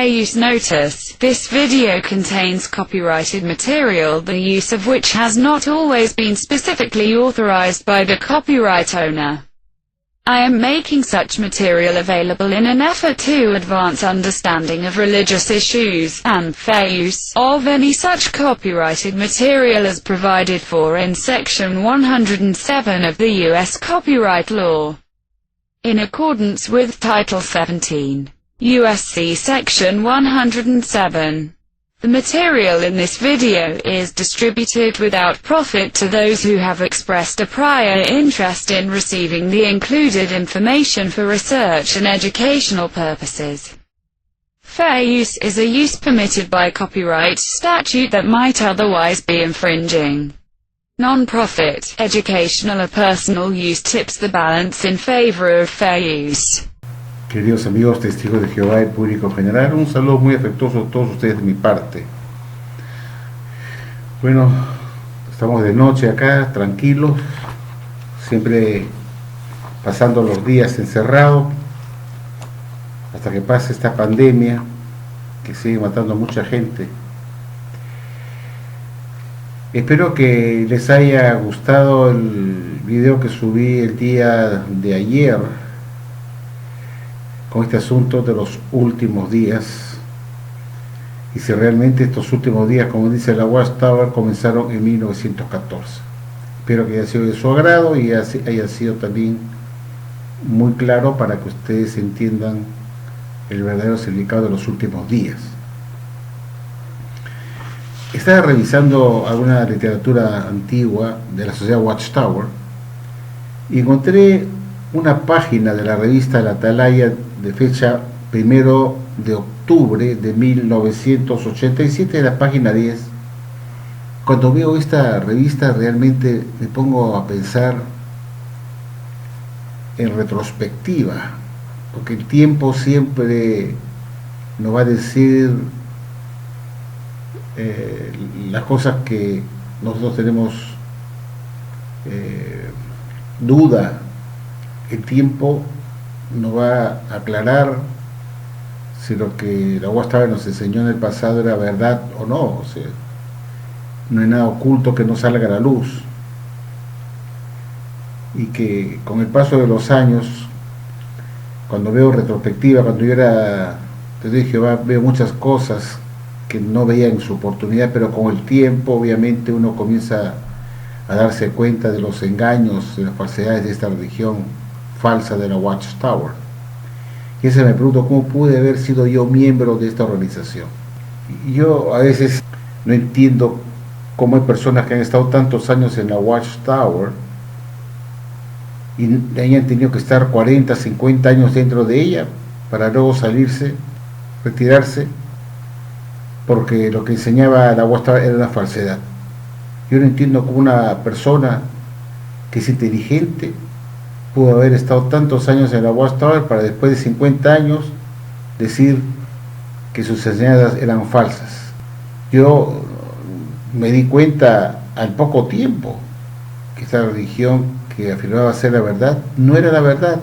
Fair use notice. This video contains copyrighted material, the use of which has not always been specifically authorized by the copyright owner. I am making such material available in an effort to advance understanding of religious issues, and fair use of any such copyrighted material as provided for in Section 107 of the U.S. Copyright Law. In accordance with Title 17, U.S.C. Section 107. The material in this video is distributed without profit to those who have expressed a prior interest in receiving the included information for research and educational purposes. Fair use is a use permitted by copyright statute that might otherwise be infringing. Non-profit, educational or personal use tips the balance in favor of fair use. Queridos amigos testigos de Jehová y público general, un saludo muy afectuoso a todos ustedes de mi parte. Bueno, estamos de noche acá, tranquilos, siempre pasando los días encerrados, hasta que pase esta pandemia que sigue matando a mucha gente. Espero que les haya gustado el video que subí el día de ayer, con este asunto de los últimos días, y si realmente estos últimos días, como dice la Watchtower, comenzaron en 1914. Espero que haya sido de su agrado y haya sido también muy claro para que ustedes entiendan el verdadero significado de los últimos días. Estaba revisando alguna literatura antigua de la sociedad Watchtower y encontré una página de la revista La Atalaya de fecha 1 de octubre de 1987, la página 10. Cuando veo esta revista realmente me pongo a pensar en retrospectiva, porque el tiempo siempre nos va a decir las cosas que nosotros tenemos duda. El tiempo nos va a aclarar si lo que la Watchtower nos enseñó en el pasado era verdad o no. O sea, no hay nada oculto que no salga a la luz, y que con el paso de los años, cuando veo retrospectiva, cuando yo era, te dije, veo muchas cosas que no veía en su oportunidad, pero con el tiempo obviamente uno comienza a darse cuenta de los engaños, de las falsedades de esta religión falsa de la Watchtower. Y ese me pregunto, ¿cómo pude haber sido yo miembro de esta organización? Y yo a veces no entiendo cómo hay personas que han estado tantos años en la Watchtower y hayan tenido que estar 40, 50 años dentro de ella para luego salirse, retirarse, porque lo que enseñaba la Watchtower era una falsedad. Yo no entiendo cómo una persona que es inteligente pudo haber estado tantos años en la Watchtower para después de 50 años decir que sus enseñanzas eran falsas. Yo me di cuenta al poco tiempo que esta religión que afirmaba ser la verdad no era la verdad,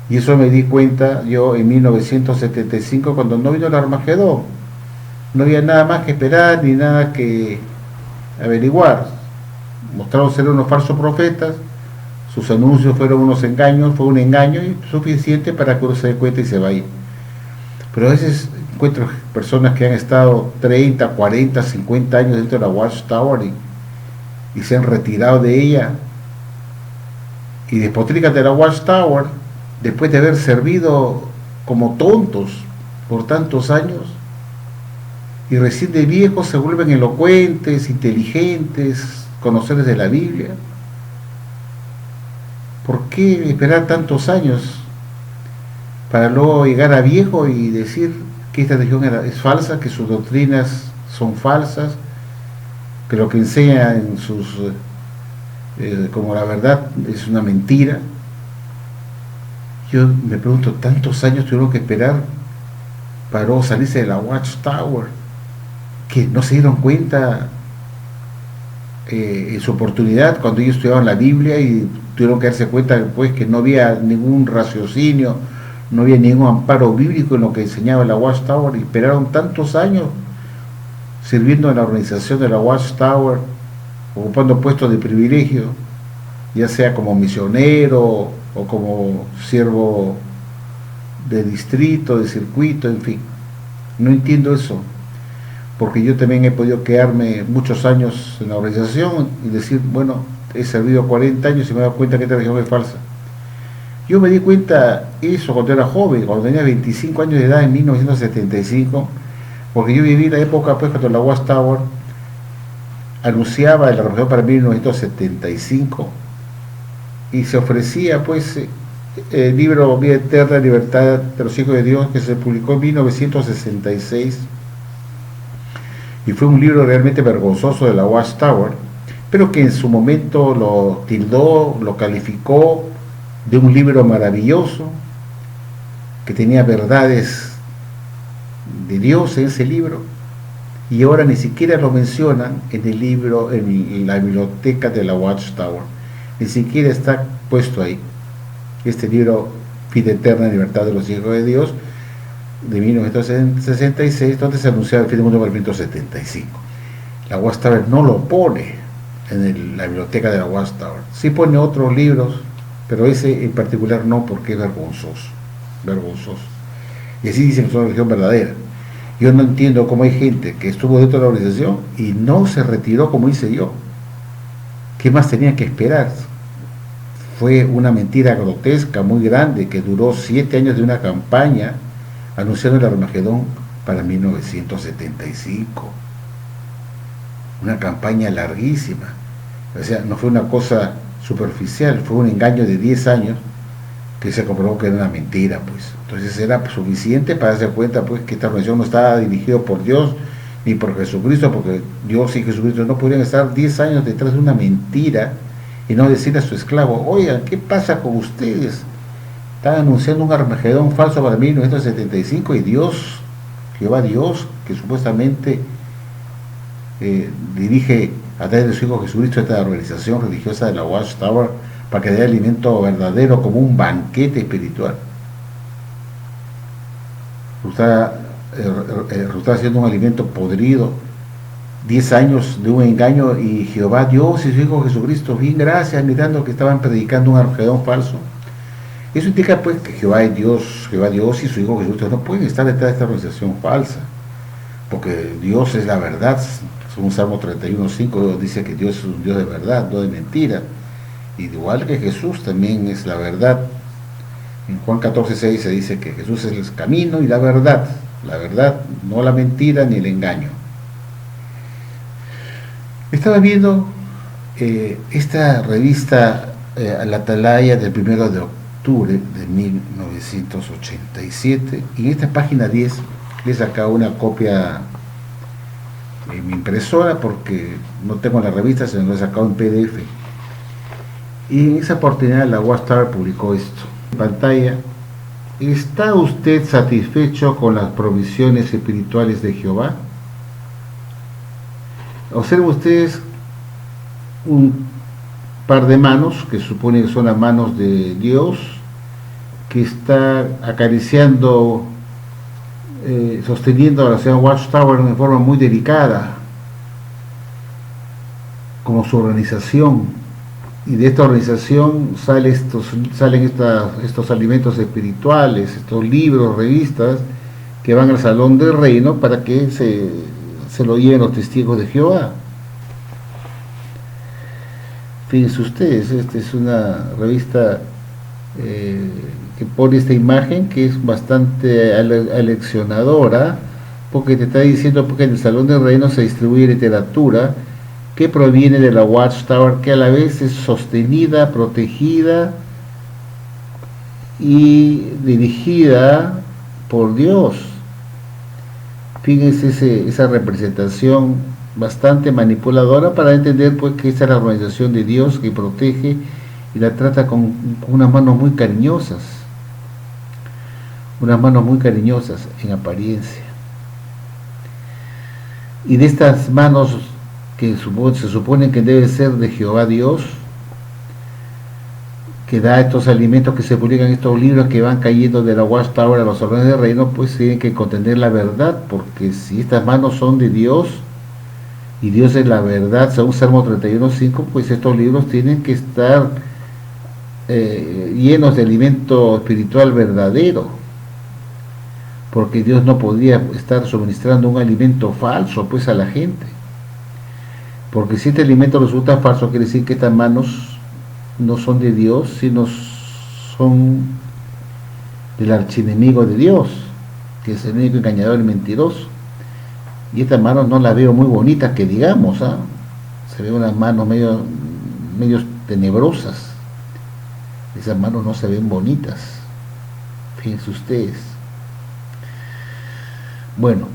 y eso me di cuenta yo en 1975, cuando no vino el Armagedón. No había nada más que esperar ni nada que averiguar. Mostraron ser unos falsos profetas, sus anuncios fueron unos engaños, fue un engaño y suficiente para que uno se dé cuenta y se vaya. Pero a veces encuentro personas que han estado 30, 40, 50 años dentro de la Watchtower y se han retirado de ella, y despotrican de la Watchtower después de haber servido como tontos por tantos años, y recién de viejos se vuelven elocuentes, inteligentes, conocedores de la Biblia. ¿Por qué esperar tantos años para luego llegar a viejo y decir que esta religión es falsa, que sus doctrinas son falsas, que lo que enseña en sus como la verdad es una mentira? Yo me pregunto, tantos años tuvieron que esperar para luego salirse de la Watchtower, que no se dieron cuenta en su oportunidad cuando ellos estudiaban la Biblia, y tuvieron que darse cuenta después que no había ningún raciocinio, no había ningún amparo bíblico en lo que enseñaba la Watchtower, y esperaron tantos años sirviendo en la organización de la Watchtower, ocupando puestos de privilegio, ya sea como misionero o como siervo de distrito, de circuito, en fin. No entiendo eso, porque yo también he podido quedarme muchos años en la organización y decir, bueno, he servido 40 años y me he dado cuenta que esta religión es falsa. Yo me di cuenta eso cuando era joven, cuando tenía 25 años de edad en 1975, porque yo viví la época pues cuando la Watchtower anunciaba la religión para 1975 y se ofrecía pues el libro Vida Eterna, Libertad de los Hijos de Dios, que se publicó en 1966, y fue un libro realmente vergonzoso de la Watchtower, pero que en su momento lo tildó, lo calificó de un libro maravilloso, que tenía verdades de Dios en ese libro, y ahora ni siquiera lo mencionan en el libro, en la biblioteca de la Watchtower, ni siquiera está puesto ahí. Este libro, Vida Eterna, Libertad de los Hijos de Dios, de 1966, donde se anunciaba el fin del mundo para 1975. La Watchtower no lo pone en la biblioteca de la Watchtower. Sí pone otros libros, pero ese en particular no, porque es vergonzoso. Y así dicen que es una religión verdadera. Yo no entiendo cómo hay gente que estuvo dentro de la organización y no se retiró como hice yo. ¿Qué más tenían que esperar? Fue una mentira grotesca, muy grande, que duró 7 años de una campaña anunciando el Armagedón para 1975. Una campaña larguísima. O sea, no fue una cosa superficial, fue un engaño de 10 años que se comprobó que era una mentira, pues. Entonces era suficiente para darse cuenta, pues, que esta organización no estaba dirigida por Dios ni por Jesucristo, porque Dios y Jesucristo no podrían estar 10 años detrás de una mentira y no decirle a su esclavo, oigan, ¿qué pasa con ustedes? Están anunciando un Armagedón falso para 1975 y Dios, Jehová Dios, que supuestamente dirige a través de su Hijo Jesucristo esta organización religiosa de la Watchtower, para que dé alimento verdadero como un banquete espiritual. Está haciendo un alimento podrido, 10 años de un engaño, y Jehová Dios y su Hijo Jesucristo, bien gracias, mirando que estaban predicando un Armagedón falso. Eso indica pues que Jehová Dios y su Hijo Jesucristo no pueden estar detrás de esta organización falsa, porque Dios es la verdad. Según Salmo 31:5 dice que Dios es un Dios de verdad, no de mentira, y igual que Jesús también es la verdad. En Juan 14:6 se dice que Jesús es el camino y la verdad, no la mentira ni el engaño. Estaba viendo esta revista La Atalaya del 1 de octubre de 1987, y en esta página 10 le he sacado una copia en mi impresora porque no tengo la revista, se lo he sacado en PDF. Y en esa oportunidad la Watchtower publicó esto en pantalla: ¿está usted satisfecho con las provisiones espirituales de Jehová? Observen ustedes un par de manos que supone que son las manos de Dios, que está acariciando, sosteniendo a la ciudad Watchtower de forma muy delicada, como su organización, y de esta organización salen estos alimentos espirituales, estos libros, revistas, que van al Salón del Reino para que se lo lleven los testigos de Jehová. Fíjense ustedes, esta es una revista que pone esta imagen que es bastante aleccionadora, porque te está diciendo que en el Salón del Reino se distribuye literatura que proviene de la Watchtower, que a la vez es sostenida, protegida y dirigida por Dios. Fíjense esa representación bastante manipuladora para entender pues que esta es la organización de Dios que protege y la trata con unas manos muy cariñosas en apariencia. Y de estas manos que se supone que deben ser de Jehová Dios, que da estos alimentos que se publican en estos libros que van cayendo de la Watchtower a los órdenes del reino, pues tienen que contener la verdad, porque si estas manos son de Dios, y Dios es la verdad, según Salmo 31:5, pues estos libros tienen que estar llenos de alimento espiritual verdadero, porque Dios no podía estar suministrando un alimento falso pues a la gente, porque si este alimento resulta falso, quiere decir que estas manos no son de Dios, sino son del archienemigo de Dios, que es el único engañador y mentiroso. Y estas manos no las veo muy bonitas, que digamos, ¿ah? Se ven unas manos medio tenebrosas. Esas manos no se ven bonitas, fíjense ustedes. Bueno,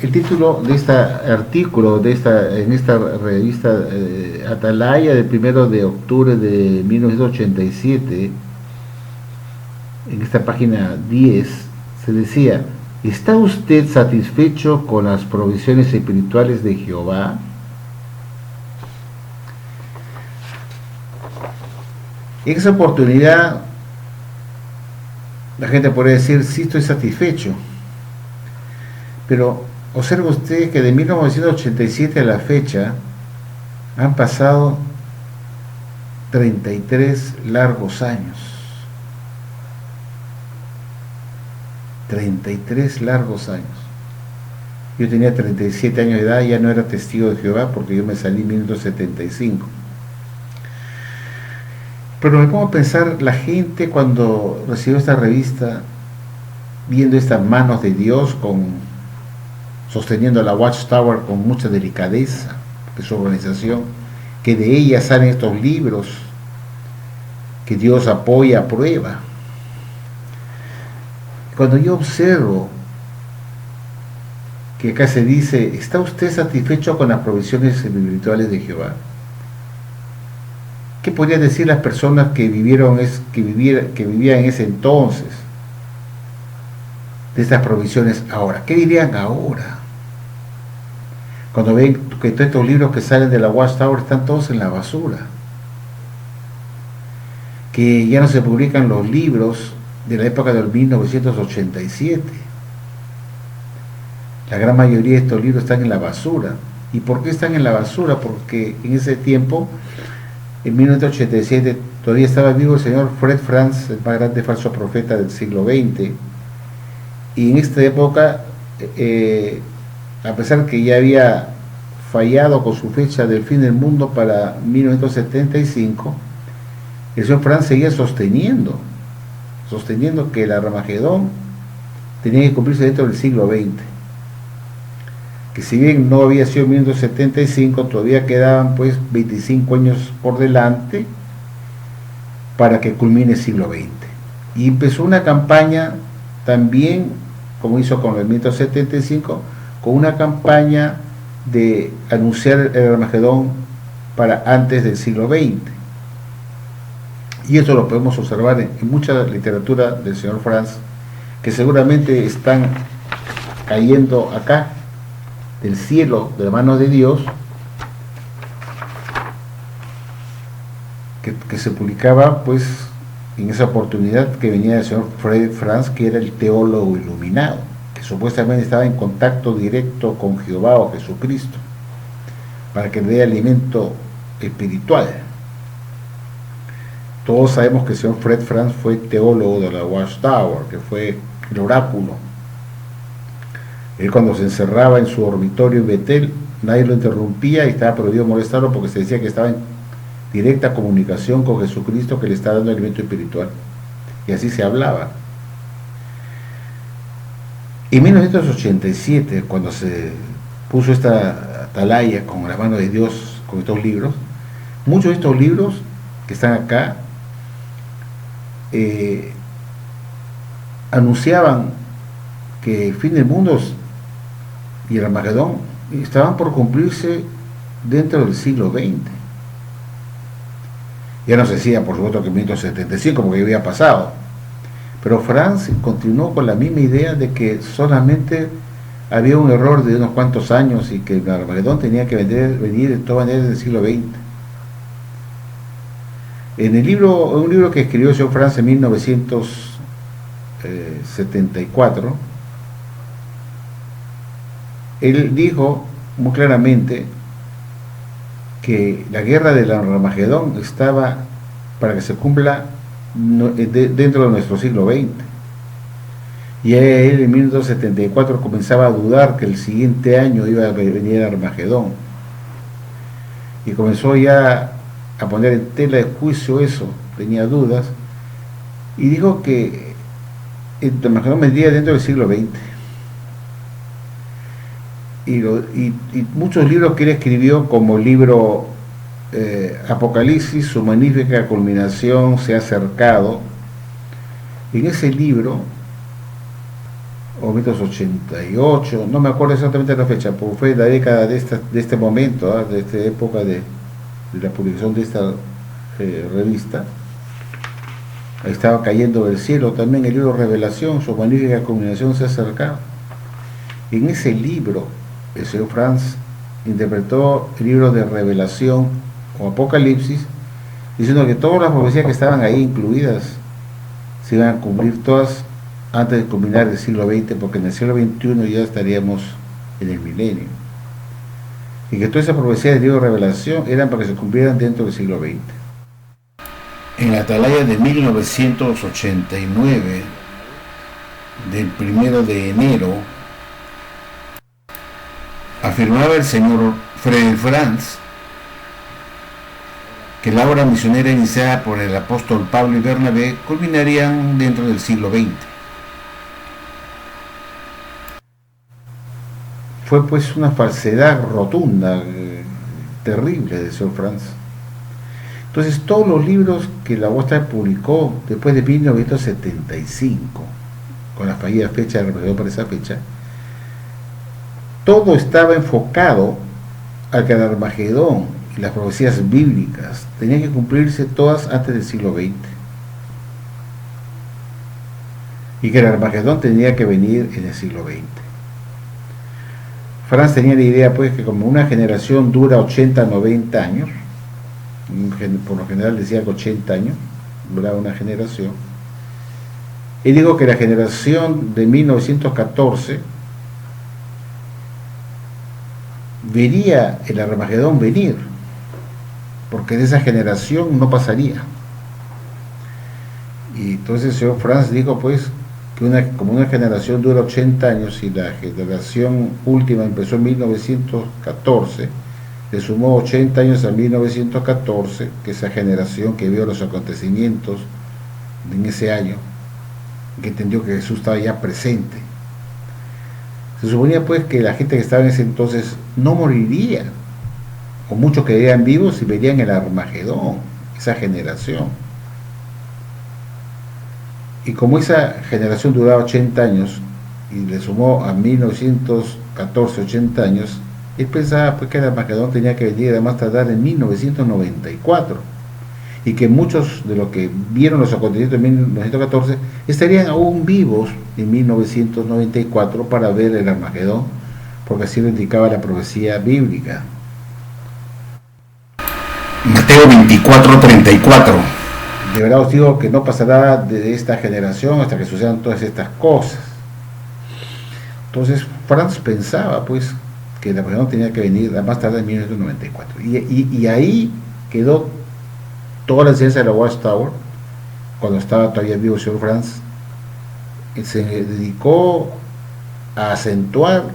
el título de este artículo en esta revista Atalaya del 1 de octubre de 1987, en esta página 10, se decía: ¿está usted satisfecho con las provisiones espirituales de Jehová? En esa oportunidad la gente podría decir: sí, estoy satisfecho, pero observe usted que de 1987 a la fecha han pasado 33 largos años. 33 largos años. Yo tenía 37 años de edad, ya no era testigo de Jehová porque yo me salí en 1975. Pero me pongo a pensar, la gente cuando recibió esta revista, viendo estas manos de Dios sosteniendo la Watchtower con mucha delicadeza de su organización, que de ella salen estos libros que Dios apoya, aprueba. Cuando yo observo que acá se dice: ¿está usted satisfecho con las provisiones espirituales de Jehová? ¿Qué podrían decir las personas que vivían en ese entonces de estas provisiones ahora? ¿Qué dirían ahora? Cuando ven que todos estos libros que salen de la Watchtower están todos en la basura, que ya no se publican los libros de la época del 1987. La gran mayoría de estos libros están en la basura. ¿Y por qué están en la basura? Porque en ese tiempo, en 1987, todavía estaba vivo el señor Fred Franz, el más grande falso profeta del siglo XX. Y en esta época, a pesar que ya había fallado con su fecha del fin del mundo para 1975, el señor Franz seguía sosteniendo que el Armagedón tenía que cumplirse dentro del siglo XX, que si bien no había sido en 1975, todavía quedaban pues 25 años por delante para que culmine el siglo XX. Y empezó una campaña también, como hizo con el 1975, con una campaña de anunciar el Armagedón para antes del siglo XX. Y esto lo podemos observar en mucha literatura del señor Franz, que seguramente están cayendo acá del cielo, de la mano de Dios, que se publicaba pues en esa oportunidad, que venía del señor Fred Franz, que era el teólogo iluminado, que supuestamente estaba en contacto directo con Jehová o Jesucristo, para que le dé alimento espiritual. Todos sabemos que el señor Fred Franz fue teólogo de la Watchtower, que fue el oráculo. Él, cuando se encerraba en su dormitorio en Betel, nadie lo interrumpía y estaba prohibido molestarlo, porque se decía que estaba en directa comunicación con Jesucristo, que le estaba dando alimento espiritual. Y así se hablaba. En 1987, cuando se puso esta atalaya con la mano de Dios, con estos libros, muchos de estos libros que están acá anunciaban que el fin del mundo y el Armagedón estaban por cumplirse dentro del siglo XX. Ya no se decía, por supuesto, que en 1975, porque había pasado, pero Franz continuó con la misma idea de que solamente había un error de unos cuantos años y que el Armagedón tenía que venir de todas maneras del siglo XX. En el libro, un libro que escribió el señor Franz en 1974, él dijo muy claramente que la guerra del Armagedón estaba para que se cumpla dentro de nuestro siglo XX. Y él en 1974 comenzaba a dudar que el siguiente año iba a venir el Armagedón. Y comenzó ya a poner en tela de juicio eso, tenía dudas, y dijo que el Armagedón vendría dentro del siglo XX. Y muchos libros que él escribió, como el libro Apocalipsis, su magnífica culminación se ha acercado. En ese libro, o 1988, no me acuerdo exactamente la fecha, porque fue la década de este momento, de esta época de la publicación de esta revista. Ahí estaba cayendo del cielo también el libro Revelación, su magnífica culminación se ha acercado. En ese libro, el señor Franz interpretó el libro de Revelación o Apocalipsis, diciendo que todas las profecías que estaban ahí incluidas se iban a cumplir todas antes de culminar el siglo XX, porque en el siglo XXI ya estaríamos en el milenio. Y que todas esas profecías del libro de Revelación eran para que se cumplieran dentro del siglo XX. En la atalaya de 1989, del 1 de enero, afirmaba el señor Frederick Franz que la obra misionera iniciada por el apóstol Pablo y Bernabé culminarían dentro del siglo XX. Fue pues una falsedad rotunda, terrible del señor Franz. Entonces todos los libros que la UASTA publicó después de 1975, con la fallida fecha de Armagedón para esa fecha, todo estaba enfocado a que el Armagedón y las profecías bíblicas tenían que cumplirse todas antes del siglo XX. Y que el Armagedón tenía que venir en el siglo XX. Franz tenía la idea pues que como una generación dura 80, 90 años, por lo general decía que 80 años duraba una generación, y digo que la generación de 1914 vería el Armagedón venir, porque de esa generación no pasaría. Y entonces el señor Franz dijo pues que como una generación dura 80 años y la generación última empezó en 1914, le sumó 80 años a 1914, que esa generación que vio los acontecimientos en ese año, que entendió que Jesús estaba ya presente. Se suponía pues que la gente que estaba en ese entonces no moriría, o muchos quedarían vivos y verían el Armagedón, esa generación. Y como esa generación duraba 80 años y le sumó a 1914 80 años, él pensaba pues que el Armagedón tenía que venir a más tardar en 1994, y que muchos de los que vieron los acontecimientos en 1914 estarían aún vivos en 1994 para ver el Armagedón, porque así lo indicaba la profecía bíblica. Mateo 24:34. De verdad os digo que no pasará de esta generación hasta que sucedan todas estas cosas. Entonces Franz pensaba pues que el Armagedón tenía que venir a más tarde en 1994, y ahí quedó toda la enseñanza de la Watchtower. Cuando estaba todavía vivo el señor Franz, se dedicó a acentuar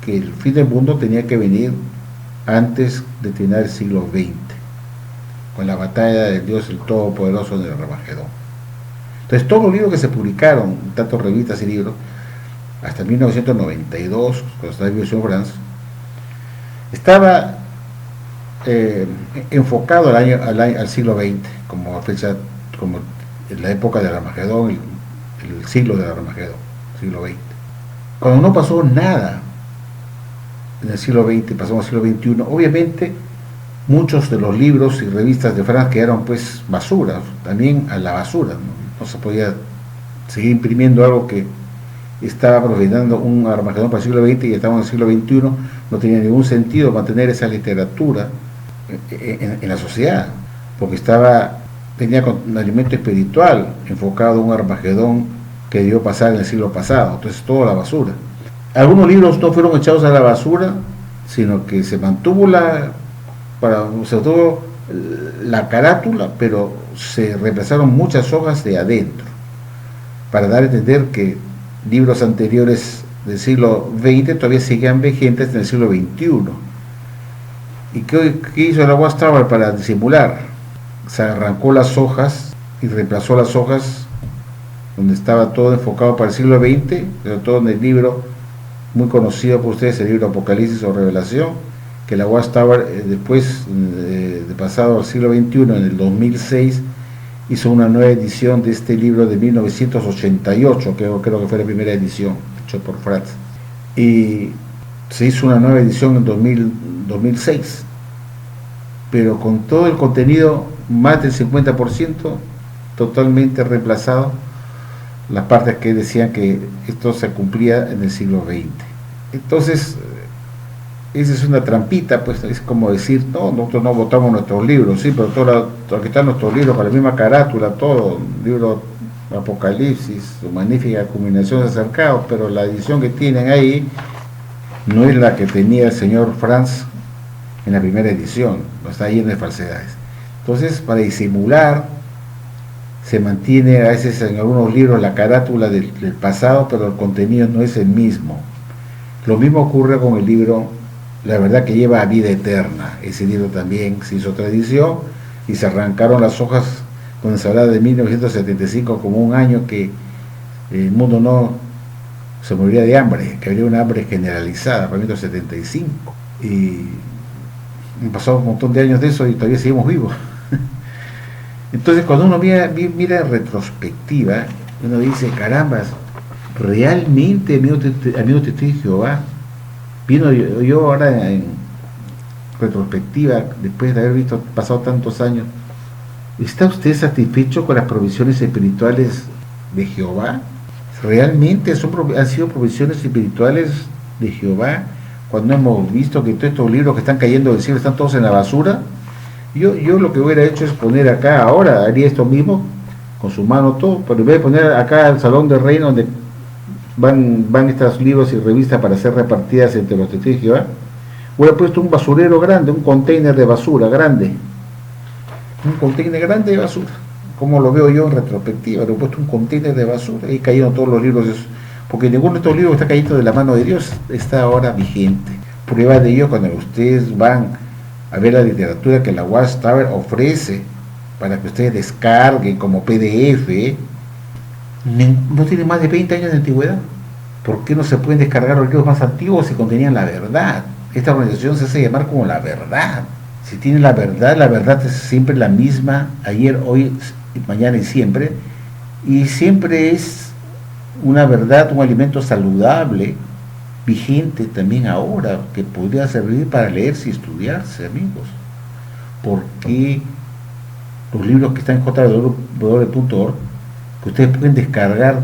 que el fin del mundo tenía que venir antes de terminar el siglo XX, con la batalla del Dios el Todopoderoso en el Armagedón. Entonces todos los libros que se publicaron, tanto revistas y libros, hasta 1992, cuando estaba vivo el señor Franz, estaba enfocado al siglo XX, como fecha, como en la época del Armagedón, el siglo del Armagedón, siglo XX. Cuando no pasó nada en el siglo XX, pasamos al siglo XXI, obviamente muchos de los libros y revistas de Franz quedaron pues basura, también a la basura, no se podía seguir imprimiendo algo que estaba profetizando un Armagedón para el siglo XX y estamos en el siglo XXI. No tenía ningún sentido mantener esa literatura en la sociedad. porque tenía un alimento espiritual enfocado en un Armagedón que debió pasar en el siglo pasado, entonces todo a la basura. Algunos libros no fueron echados a la basura, sino que se mantuvo la carátula, pero se reemplazaron muchas hojas de adentro, para dar a entender que libros anteriores del siglo XX todavía seguían vigentes en el siglo XXI. ¿Y qué hizo la Watchtower para disimular? Se arrancó las hojas y reemplazó las hojas donde estaba todo enfocado para el siglo XX, pero todo en el libro muy conocido por ustedes, el libro Apocalipsis o Revelación, que la Watchtower después de pasado al siglo XXI, en el 2006, hizo una nueva edición de este libro de 1988, que creo que fue la primera edición, hecho por Fratz. Y se hizo una nueva edición en 2006, pero con todo el contenido, más del 50%, totalmente reemplazado las partes que decían que esto se cumplía en el siglo XX. Entonces, esa es una trampita, pues es como decir, no, nosotros no votamos nuestros libros, sí, pero aquí están nuestros libros con la misma carátula, todo, libro Apocalipsis, su magnífica culminación acercados, pero la edición que tienen ahí no es la que tenía el señor Franz en la primera edición, está lleno de falsedades. Entonces, para disimular, se mantiene a veces en algunos libros la carátula del pasado, pero el contenido no es el mismo. Lo mismo ocurre con el libro La verdad que lleva a vida eterna. Ese libro también se hizo otra edición y se arrancaron las hojas donde se hablaba de 1975 como un año que el mundo no se moriría de hambre, que habría una hambre generalizada para 1975. Y han pasado un montón de años de eso y todavía seguimos vivos. Entonces, cuando uno mira en retrospectiva, uno dice, carambas, realmente, amigo testigo de Jehová, vino yo ahora en retrospectiva, después de haber pasado tantos años, ¿está usted satisfecho con las provisiones espirituales de Jehová? ¿Realmente han sido provisiones espirituales de Jehová? Cuando hemos visto que todos estos libros que están cayendo del cielo están todos en la basura. Yo lo que hubiera hecho es poner acá, ahora haría esto mismo, con su mano todo, pero en vez de poner acá el Salón del Reino, donde van estos libros y revistas para ser repartidas entre los testigos de Jehová, hubiera puesto un basurero grande, un container de basura grande, de basura, como lo veo yo en retrospectiva, le he puesto un container de basura y cayeron todos los libros, porque ninguno de estos libros que está cayendo de la mano de Dios está ahora vigente. Prueba de ello cuando ustedes van a ver la literatura que la Watchtower ofrece para que ustedes descarguen como PDF, no tiene más de 20 años de antigüedad. ¿Por qué no se pueden descargar los libros más antiguos si contenían la verdad? Esta organización se hace llamar como la verdad. Si tiene la verdad es siempre la misma, ayer, hoy, mañana y siempre es una verdad, un alimento saludable, vigente también ahora, que podría servir para leerse y estudiarse, amigos. Porque los libros que están en jw.org, que ustedes pueden descargar,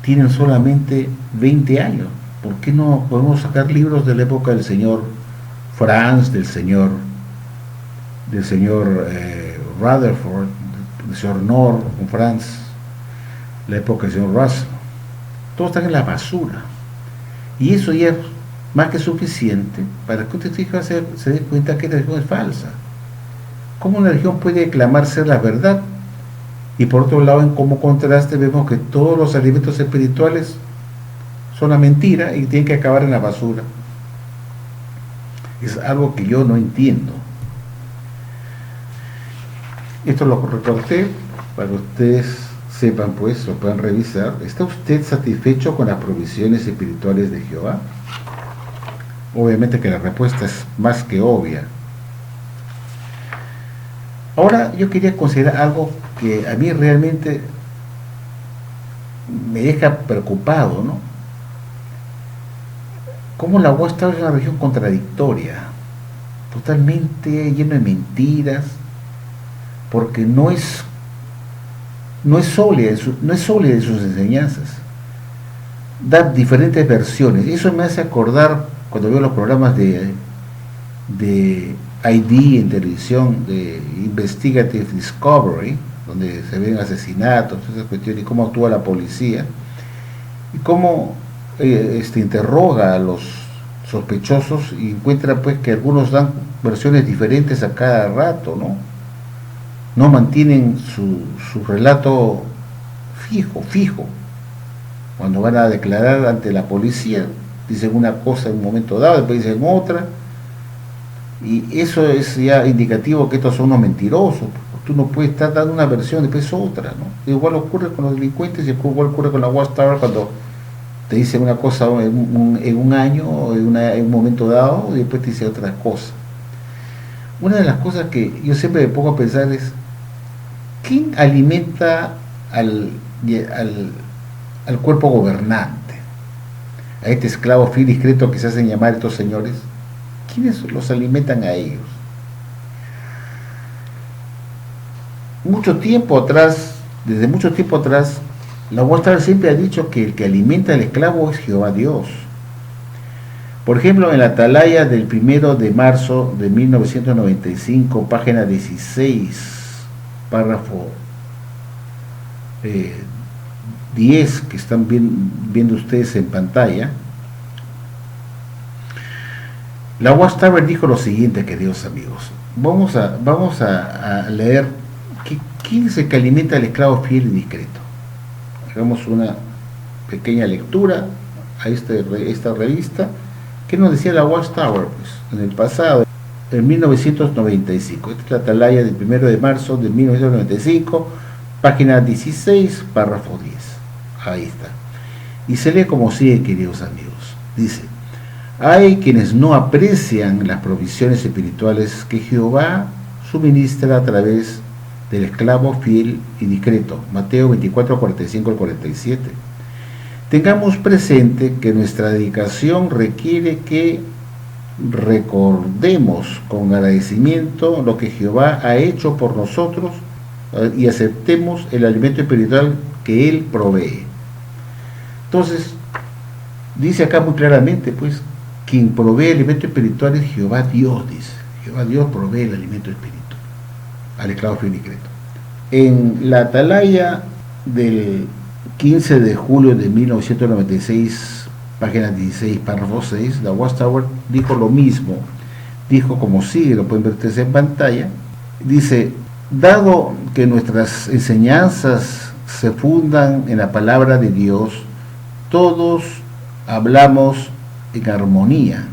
tienen solamente 20 años. ¿Por qué no podemos sacar libros de la época del señor Franz, del señor Rutherford, del señor Knorr, con Franz, la época del señor Russell? Todos están en la basura. Y eso ya es más que suficiente para que usted se dé cuenta que la religión es falsa. ¿Cómo una religión puede clamar ser la verdad? Y por otro lado, como contraste, vemos que todos los alimentos espirituales son una mentira y tienen que acabar en la basura. Es algo que yo no entiendo. Esto lo recorté para que ustedes sepan, pues, lo puedan revisar. ¿Está usted satisfecho con las provisiones espirituales de Jehová? Obviamente que la respuesta es más que obvia. Ahora yo quería considerar algo que a mí realmente me deja preocupado, ¿no? Cómo la Watchtower es una religión contradictoria, totalmente llena de mentiras, porque no es sólida de sus enseñanzas, da diferentes versiones. Eso me hace acordar cuando veo los programas de ID en televisión de Investigative Discovery, donde se ven asesinatos, esas cuestiones, y cómo actúa la policía, y cómo interroga a los sospechosos y encuentra pues que algunos dan versiones diferentes a cada rato, no mantienen su relato fijo. Cuando van a declarar ante la policía dicen una cosa en un momento dado, después dicen otra, y eso es ya indicativo que estos son unos mentirosos. Tú no puedes estar dando una versión después otra, Igual ocurre con los delincuentes y igual ocurre con la Watchtower cuando te dice una cosa en un año o en un momento dado y después te dice otra cosa. Una de las cosas que yo siempre me pongo a pensar es ¿quién alimenta al cuerpo gobernante? A este esclavo fiel y discreto que se hacen llamar estos señores. ¿Quiénes los alimentan a ellos? Desde mucho tiempo atrás, la Watchtower siempre ha dicho que el que alimenta al esclavo es Jehová Dios. Por ejemplo, en la Atalaya del 1 de marzo de 1995, página 16, párrafo 10, que están viendo ustedes en pantalla, la Watchtower dijo lo siguiente, queridos amigos. Vamos a leer quién es el que alimenta al esclavo fiel y discreto. Hagamos una pequeña lectura a esta revista. ¿Qué nos decía la Watchtower? Pues, en el pasado, en 1995. Esta es la Atalaya del 1 de marzo de 1995, página 16, párrafo 10. Ahí está. Y se lee como sigue, queridos amigos. Dice: hay quienes no aprecian las provisiones espirituales que Jehová suministra a través del esclavo fiel y discreto. Mateo 24, 45 al 47. Tengamos presente que nuestra dedicación requiere que recordemos con agradecimiento lo que Jehová ha hecho por nosotros y aceptemos el alimento espiritual que Él provee. Entonces, dice acá muy claramente, pues, quien provee el alimento espiritual es Jehová Dios, dice. Jehová Dios provee el alimento espiritual al esclavo fiel y discreto. En la Atalaya del 15 de julio de 1996, página 16, párrafo 6, la Watchtower dijo lo mismo. Dijo como sigue, lo pueden ver ustedes en pantalla. Dice: dado que nuestras enseñanzas se fundan en la palabra de Dios, todos hablamos en armonía.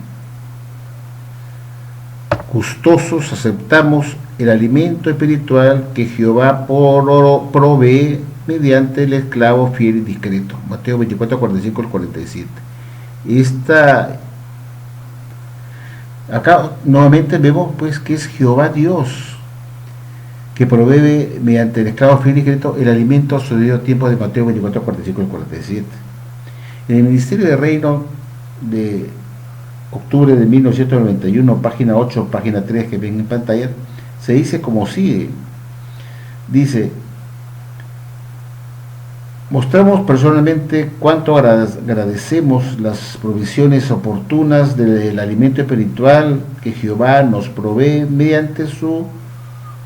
Gustosos aceptamos el alimento espiritual que Jehová provee mediante el esclavo fiel y discreto. Mateo 24, 45 al 47. Acá nuevamente vemos pues que es Jehová Dios que provee mediante el esclavo fiel y discreto el alimento a su debido tiempo, de Mateo 24, 45 al 47. En el Ministerio de Reino de octubre de 1991, página 8, página 3, que ven en pantalla, se dice como sigue. Dice: mostramos personalmente cuánto agradecemos las provisiones oportunas del alimento espiritual que Jehová nos provee mediante su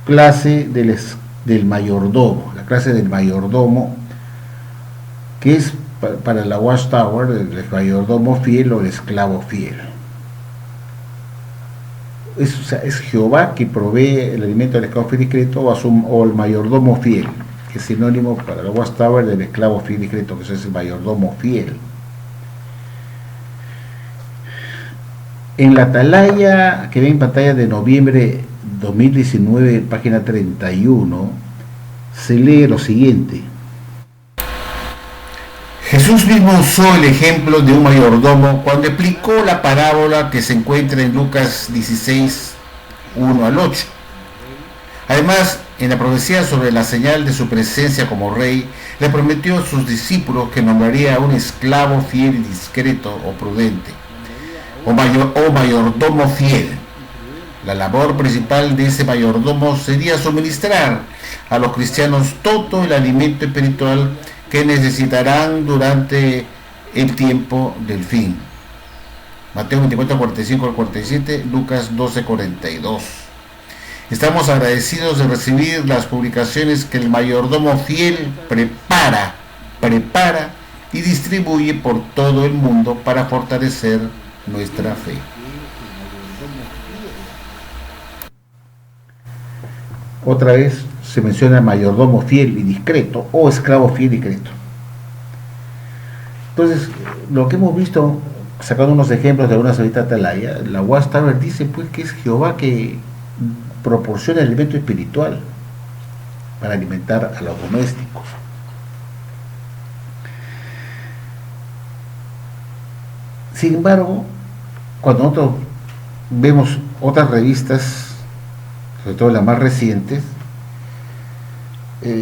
clase del mayordomo, la clase del mayordomo, que es para la Watchtower el mayordomo fiel o el esclavo fiel. Es Jehová que provee el alimento del esclavo fiel y discreto, o el mayordomo fiel, que es sinónimo para la Watchtower del esclavo fiel y discreto, que eso es el mayordomo fiel. En la Atalaya que ven en pantalla de noviembre 2019, página 31, se lee lo siguiente: Jesús mismo usó el ejemplo de un mayordomo cuando explicó la parábola que se encuentra en Lucas 16, 1 al 8. Además, en la profecía sobre la señal de su presencia como rey, le prometió a sus discípulos que nombraría a un esclavo fiel y discreto o prudente, o mayordomo fiel. La labor principal de ese mayordomo sería suministrar a los cristianos todo el alimento espiritual que necesitarán durante el tiempo del fin. Mateo 24, 45 al 47, Lucas 12, 42. Estamos agradecidos de recibir las publicaciones que el mayordomo fiel prepara y distribuye por todo el mundo para fortalecer nuestra fe. Otra vez se menciona mayordomo fiel y discreto o esclavo fiel y discreto. Entonces, lo que hemos visto, sacando unos ejemplos de alguna saudita atalaya, la Watchtower dice pues que es Jehová que proporciona el alimento espiritual para alimentar a los domésticos. Sin embargo, cuando nosotros vemos otras revistas, sobre todo las más recientes,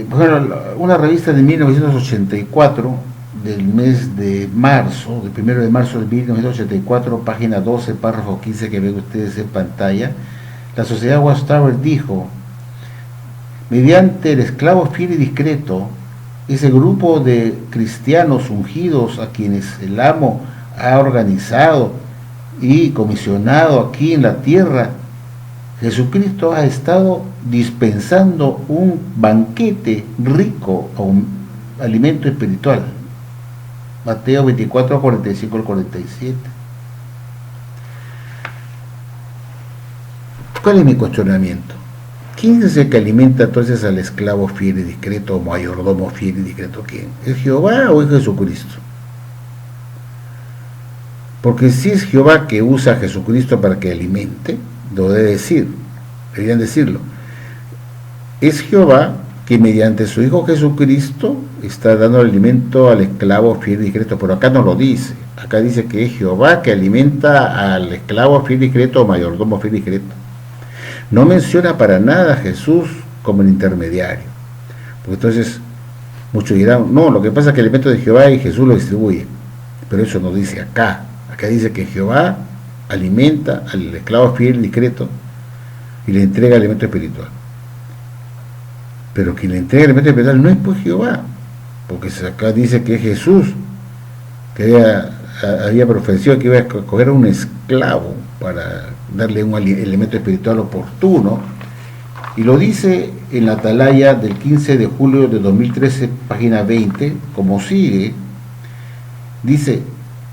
por ejemplo, una revista de 1984, del mes de marzo, del 1 de marzo de 1984, página 12, párrafo 15 que ven ustedes en pantalla, la sociedad Watchtower dijo: mediante el esclavo fiel y discreto, ese grupo de cristianos ungidos a quienes el amo ha organizado y comisionado aquí en la tierra, Jesucristo ha estado dispensando un banquete rico a un alimento espiritual. Mateo 24, 45 al 47. ¿Cuál es mi cuestionamiento? ¿Quién es el que alimenta entonces al esclavo fiel y discreto, o mayordomo fiel y discreto? ¿Quién? ¿Es Jehová o es Jesucristo? Porque si es Jehová que usa a Jesucristo para que alimente, lo debe decir, deberían decirlo. Es Jehová que mediante su Hijo Jesucristo está dando el alimento al esclavo fiel y discreto, pero acá no lo dice. Acá dice que es Jehová que alimenta al esclavo fiel y discreto o mayordomo fiel y discreto. No menciona para nada a Jesús como el intermediario. Porque entonces muchos dirán, no, lo que pasa es que el alimento de Jehová y Jesús lo distribuye. Pero eso no dice acá. Acá dice que Jehová alimenta al esclavo fiel y discreto y le entrega el alimento espiritual. Pero quien le entrega el alimento espiritual no es pues Jehová, porque acá dice que es Jesús, que había profecido que iba a escoger a un esclavo para darle un elemento espiritual oportuno, y lo dice en la atalaya del 15 de julio de 2013, página 20, como sigue. Dice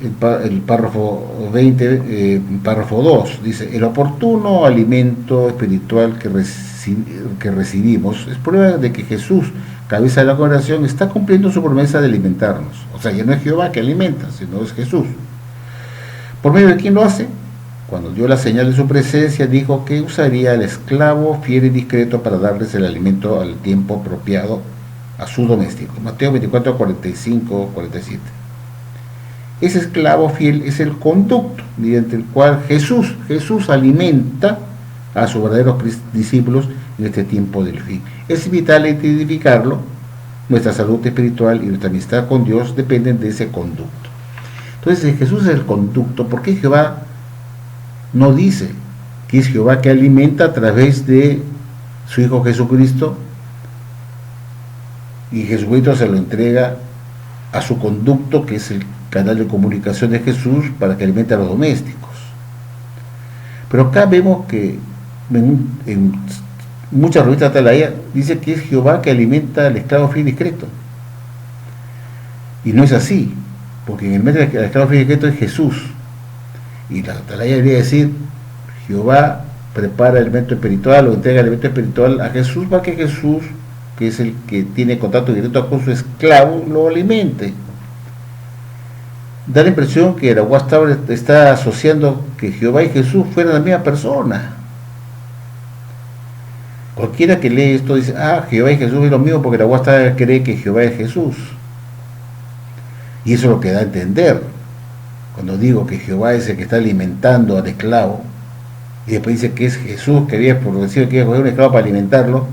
el párrafo 20, párrafo 2, dice: el oportuno alimento espiritual que recibimos es prueba de que Jesús, cabeza de la congregación, está cumpliendo su promesa de alimentarnos. O sea, ya no es Jehová que alimenta, sino es Jesús. ¿Por medio de quién lo hace? Cuando dio la señal de su presencia, dijo que usaría al esclavo fiel y discreto para darles el alimento al tiempo apropiado a su doméstico. Mateo 24, 45, 47. Ese esclavo fiel es el conducto mediante el cual Jesús alimenta a sus verdaderos discípulos en este tiempo del fin. Es vital identificarlo. Nuestra salud espiritual y nuestra amistad con Dios dependen de ese conducto. Entonces, si Jesús es el conducto, ¿por qué Jehová no dice que es Jehová que alimenta a través de su Hijo Jesucristo, y Jesucristo se lo entrega a su conducto, que es el canal de comunicación de Jesús, para que alimente a los domésticos? Pero acá vemos que en muchas revistas de atalaya dice que es Jehová que alimenta al esclavo fiel y discreto, y no es así, porque en el medio del esclavo fiel y discreto es Jesús, y la atalaya debería decir: Jehová prepara el alimento espiritual o entrega el alimento espiritual a Jesús para que Jesús, que es el que tiene contacto directo con su esclavo, lo alimente. Da la impresión que la Watchtower está asociando que Jehová y Jesús fueran la misma persona. Cualquiera que lee esto dice: Jehová y Jesús es lo mismo, porque la Watchtower cree que Jehová es Jesús. Y eso es lo que da a entender cuando digo que Jehová es el que está alimentando al esclavo, y después dice que es Jesús que había prometido que iba a coger un esclavo para alimentarlo.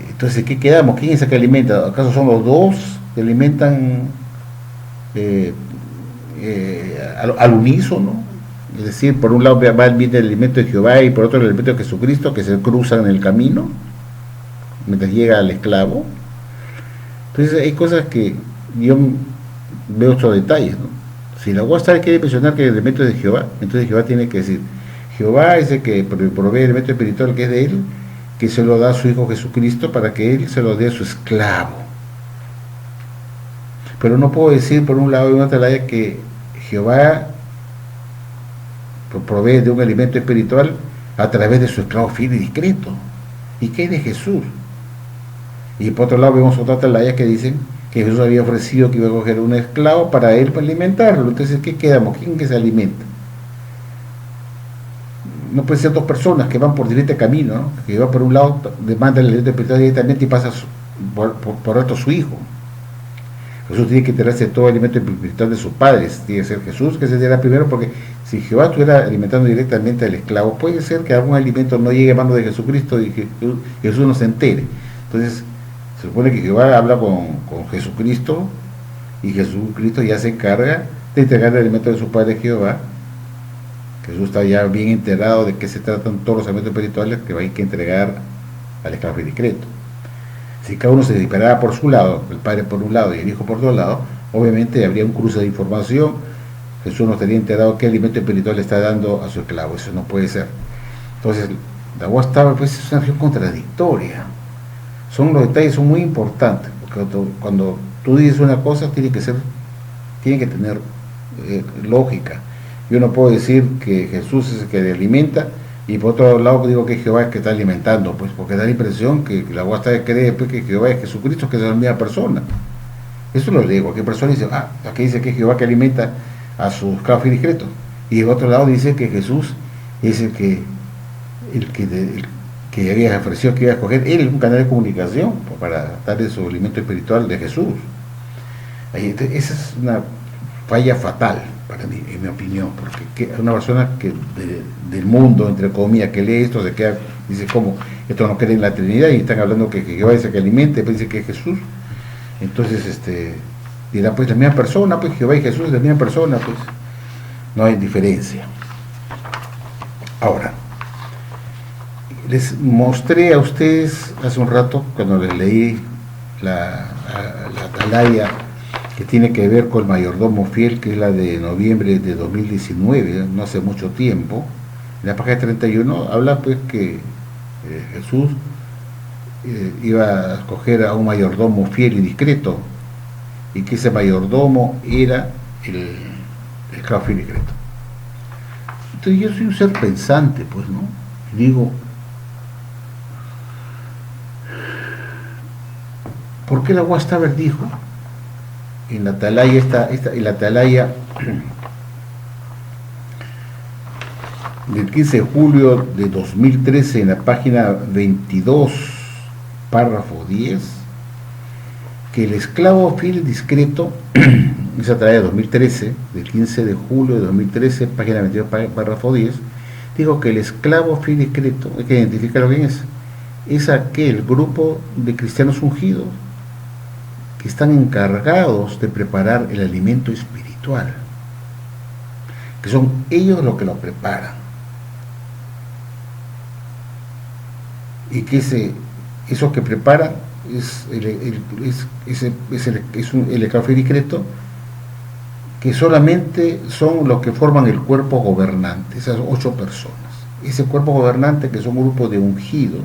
Entonces, ¿qué quedamos? ¿Quién es el que alimenta? ¿Acaso son los dos que alimentan al unísono? Es decir, por un lado viene el alimento de Jehová y por otro el alimento de Jesucristo, que se cruzan en el camino mientras llega al esclavo. Entonces hay cosas que yo veo otros detalles, ¿no? Si la UASTA quiere mencionar que el elemento es de Jehová, entonces Jehová tiene que decir, Jehová es el que provee el elemento espiritual que es de él, que se lo da a su Hijo Jesucristo para que él se lo dé a su esclavo. Pero no puedo decir por un lado y una atalaya que Jehová provee de un alimento espiritual a través de su esclavo fiel y discreto. ¿Y qué es de Jesús? Y por otro lado vemos otra atalaya que dicen que Jesús había ofrecido que iba a coger un esclavo para él, para alimentarlo. Entonces, ¿qué quedamos? ¿Quién que se alimenta? No pueden ser dos personas que van por diferente camino, ¿no? Que va por un lado, demanda el alimento espiritual directamente y pasa por otro su hijo. Jesús tiene que enterarse de todo el alimento espiritual de sus padres. Tiene que ser Jesús que se diera primero, porque si Jehová estuviera alimentando directamente al esclavo, puede ser que algún alimento no llegue a manos de Jesucristo y que Jesús no se entere. Entonces, se supone que Jehová habla con Jesucristo y Jesucristo ya se encarga de entregar el alimento de su padre Jehová. Jesús está ya bien enterado de qué se tratan todos los alimentos espirituales que hay que entregar al esclavo discreto. Si cada uno se disparara por su lado, el padre por un lado y el hijo por otro lado, obviamente habría un cruce de información. Jesús no estaría enterado qué alimento espiritual le está dando a su esclavo. Eso no puede ser. Entonces, la UASTA pues, es una acción contradictoria. Los detalles son muy importantes, porque cuando tú dices una cosa tiene que tener lógica. Yo no puedo decir que Jesús es el que le alimenta y por otro lado digo que Jehová es el que está alimentando, pues porque da la impresión que la UASTA cree pues, que Jehová es Jesucristo, que es la misma persona. Eso lo digo, cualquier persona dice, aquí dice que es Jehová que alimenta a su esclavo fiel y discreto, y por otro lado dice que Jesús es el que había ofrecido que iba a escoger él un canal de comunicación para darle su alimento espiritual de Jesús. Esa es una falla fatal para mí, en mi opinión, porque una persona que del mundo, entre comillas, que lee esto, se queda, dice, ¿cómo? Esto no cree en la Trinidad y están hablando que Jehová es el que alimente, después dice que es Jesús. Entonces, dirá, pues la misma persona, pues Jehová y Jesús es la misma persona, pues no hay diferencia. Ahora, les mostré a ustedes hace un rato, cuando les leí la atalaya que tiene que ver con el mayordomo fiel, que es la de noviembre de 2019, no hace mucho tiempo. En la página 31 habla pues que Jesús iba a escoger a un mayordomo fiel y discreto, y que ese mayordomo era el esclavo fiel y discreto. Entonces yo soy un ser pensante, pues, ¿no? Y digo, ¿por qué la Watchtower dijo en la atalaya en la atalaya del 15 de julio de 2013, en la página 22, párrafo 10, que el esclavo fiel y discreto, esa atalaya de 2013, del 15 de julio de 2013, página 22, párrafo 10, digo que el esclavo fiel y discreto, hay que identificarlo bien, es aquel grupo de cristianos ungidos que están encargados de preparar el alimento espiritual, que son ellos los que lo preparan, y que eso que preparan es el esclavo fiel y discreto, que solamente son los que forman el cuerpo gobernante, esas 8 personas. Ese cuerpo gobernante, que son un grupo de ungidos,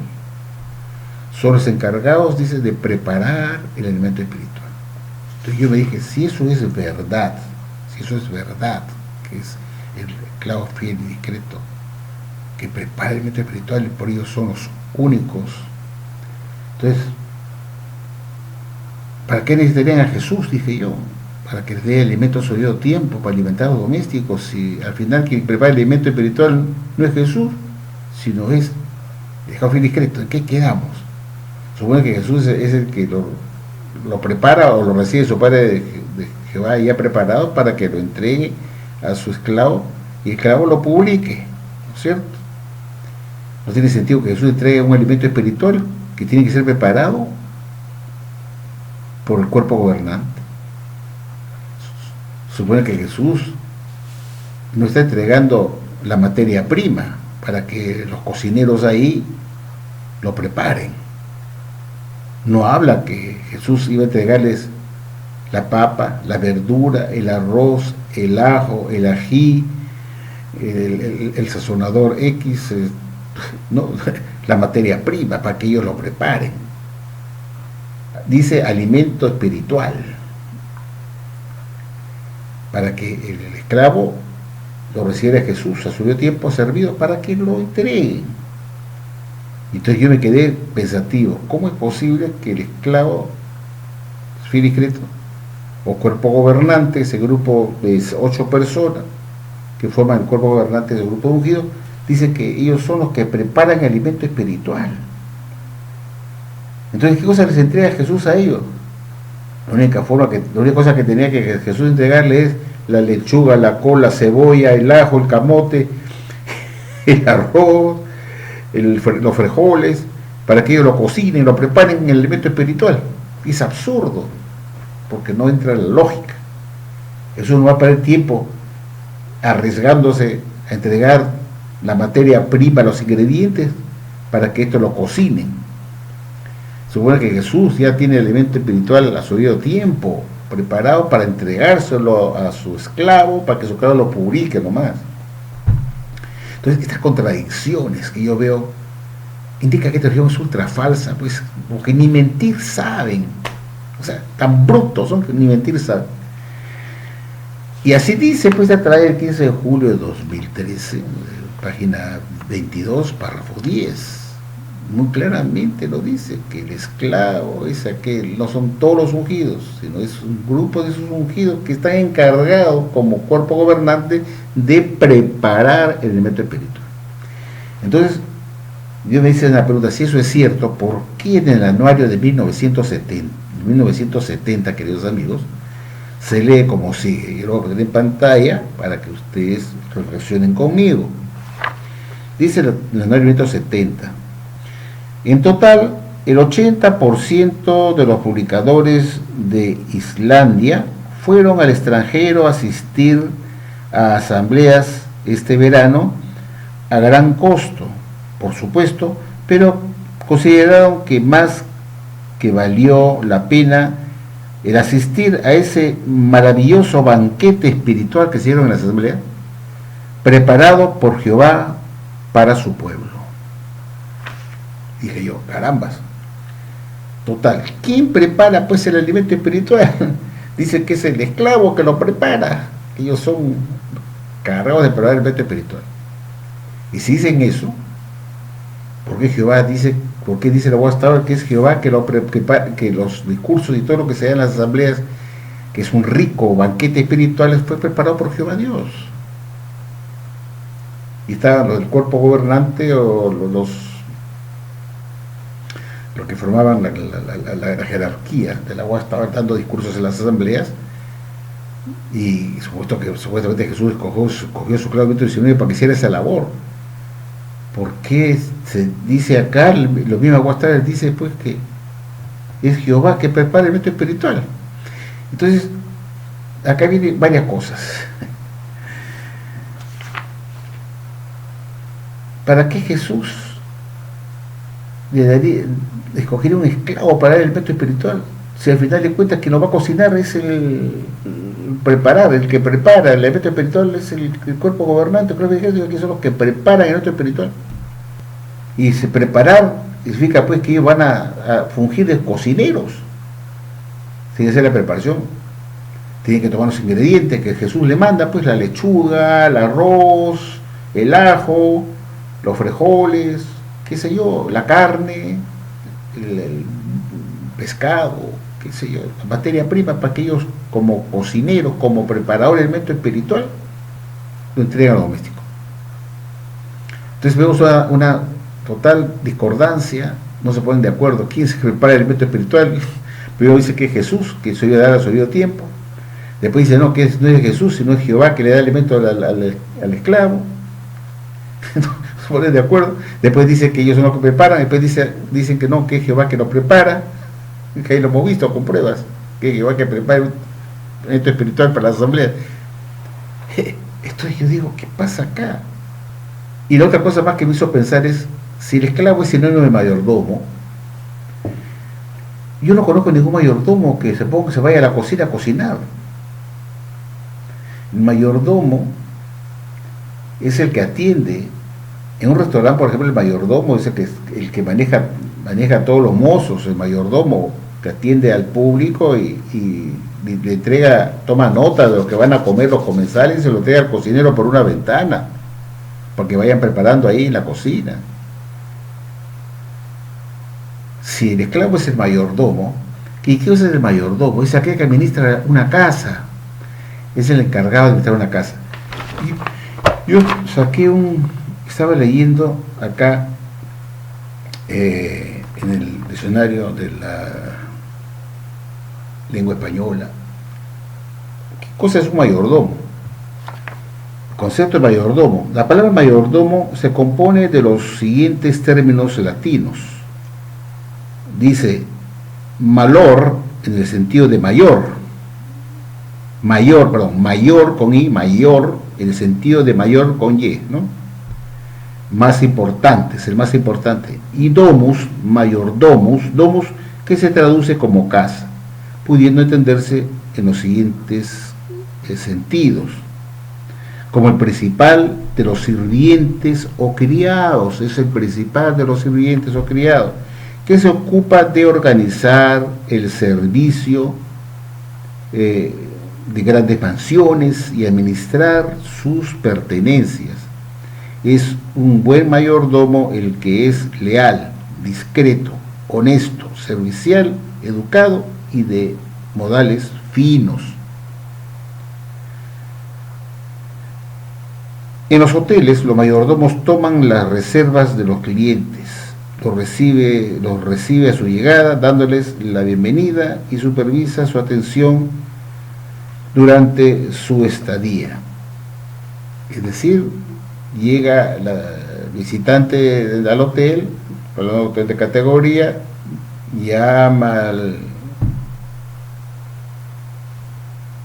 son los encargados, dice, de preparar el alimento espiritual. Entonces yo me dije, si eso es verdad, que es el esclavo fiel y discreto que prepara el alimento espiritual, y por ellos son los únicos, entonces, ¿para qué necesitarían a Jesús? Dije yo, para que les dé alimento a su debido tiempo, para alimentar a los domésticos, si al final quien prepara el alimento espiritual no es Jesús, sino es el esclavo fiel y discreto. ¿En qué quedamos? Supone que Jesús es el que lo prepara o lo recibe su padre de Jehová ya preparado para que lo entregue a su esclavo y el esclavo lo publique, ¿no es cierto? No tiene sentido que Jesús entregue un alimento espiritual que tiene que ser preparado por el cuerpo gobernante. Supone que Jesús no está entregando la materia prima para que los cocineros ahí lo preparen. No habla que Jesús iba a entregarles la papa, la verdura, el arroz, el ajo, el ají, el sazonador X, ¿no? La materia prima para que ellos lo preparen. Dice alimento espiritual, para que el esclavo lo recibiera Jesús a su debido tiempo servido para que lo entreguen. Entonces yo me quedé pensativo, ¿cómo es posible que el esclavo fiel y discreto o cuerpo gobernante, ese grupo de 8 personas que forman el cuerpo gobernante del grupo ungido, dice que ellos son los que preparan el alimento espiritual? Entonces, ¿qué cosa les entrega Jesús a ellos? La única cosa que tenía que Jesús entregarle es la lechuga, la col, la cebolla, el ajo, el camote, el arroz, los frijoles, para que ellos lo cocinen, lo preparen en el alimento espiritual. Es absurdo, porque no entra en la lógica. Jesús no va a perder tiempo arriesgándose a entregar la materia prima, los ingredientes, para que esto lo cocinen. Supone que Jesús ya tiene el elemento espiritual a su debido tiempo, preparado para entregárselo a su esclavo, para que su esclavo lo publique nomás. Entonces, estas contradicciones que yo veo indican que esta religión es ultra falsa, pues, porque ni mentir saben. O sea, tan brutos son que ni mentir saben. Y así dice, pues, a través del 15 de julio de 2013, página 22, párrafo 10. Muy claramente lo dice, que el esclavo es aquel, no son todos los ungidos, sino es un grupo de esos ungidos que están encargados como cuerpo gobernante de preparar el elemento espiritual. Entonces, yo me hice una pregunta, si eso es cierto, ¿por qué en el anuario de 1970, queridos amigos, se lee como sigue? Yo lo voy a poner en pantalla para que ustedes reflexionen conmigo. Dice el anuario 1970. En total, el 80% de los publicadores de Islandia fueron al extranjero a asistir a asambleas este verano a gran costo, por supuesto, pero consideraron que más que valió la pena el asistir a ese maravilloso banquete espiritual que se dieron en la asamblea, preparado por Jehová para su pueblo. Dije yo, carambas. Total, ¿quién prepara pues el alimento espiritual? Dice que es el esclavo que lo prepara. Ellos son cargados de preparar el alimento espiritual. Y si dicen eso, ¿por qué Jehová dice, por qué dice la voz hasta ahora que es Jehová que los discursos y todo lo que se da en las asambleas, que es un rico banquete espiritual, fue preparado por Jehová Dios? Y estaban los del cuerpo gobernante o los que formaban la jerarquía de la UAS, estaban dando discursos en las asambleas, y supuestamente Jesús cogió su clavo 19 para que hiciera esa labor. ¿Por qué se dice acá, lo mismo Aguastral dice pues que es Jehová que prepara el elemento espiritual? Entonces, acá vienen varias cosas. ¿Para qué Jesús escogería un esclavo para el elemento espiritual? Si al final de cuentas quien lo va a cocinar es el que prepara el elemento espiritual, es el cuerpo gobernante, creo que son los que preparan el elemento espiritual. Y preparar significa pues que ellos van a fungir de cocineros. Tiene que hacer la preparación, tienen que tomar los ingredientes que Jesús le manda, pues la lechuga, el arroz, el ajo, los frijoles, qué sé yo, la carne, el pescado, qué sé yo, la materia prima, para que ellos como cocineros, como preparadores del elemento espiritual, lo entreguen al doméstico. Entonces vemos una total discordancia, no se ponen de acuerdo quién se prepara el elemento espiritual. Primero dice que es Jesús, que se iba a dar a su debido tiempo. Después dice no, que no es Jesús, sino es Jehová que le da el elemento al esclavo. No se ponen de acuerdo. Después dice que ellos son los que preparan. Después dicen que no, que es Jehová que lo prepara. Que ahí lo hemos visto con pruebas, que es Jehová que prepara el elemento espiritual para la asamblea. Esto yo digo, ¿qué pasa acá? Y la otra cosa más que me hizo pensar es, si el esclavo es sinónimo de mayordomo, yo no conozco ningún mayordomo que se vaya a la cocina a cocinar. El mayordomo es el que atiende. En un restaurante, por ejemplo, el mayordomo es el que maneja a todos los mozos, el mayordomo que atiende al público y le entrega, toma nota de lo que van a comer los comensales y se lo entrega al cocinero por una ventana, porque vayan preparando ahí en la cocina. Si el esclavo es el mayordomo, ¿y qué es el mayordomo? Es aquel que administra una casa, es el encargado de administrar una casa. Yo estaba leyendo acá en el diccionario de la lengua española, ¿qué cosa es un mayordomo? El concepto de mayordomo. La palabra mayordomo se compone de los siguientes términos latinos. Dice malor en el sentido de mayor con I, mayor en el sentido de mayor con Y, ¿no? Más importante, es el más importante. Y domus, mayordomus, domus, que se traduce como casa, pudiendo entenderse en los siguientes sentidos: como el principal de los sirvientes o criados, es el principal de los sirvientes o criados, que se ocupa de organizar el servicio de grandes mansiones y administrar sus pertenencias. Es un buen mayordomo el que es leal, discreto, honesto, servicial, educado y de modales finos. En los hoteles, los mayordomos toman las reservas de los clientes, los recibe a su llegada, dándoles la bienvenida y supervisa su atención durante su estadía. Es decir, llega la visitante al hotel, un hotel de categoría, llama al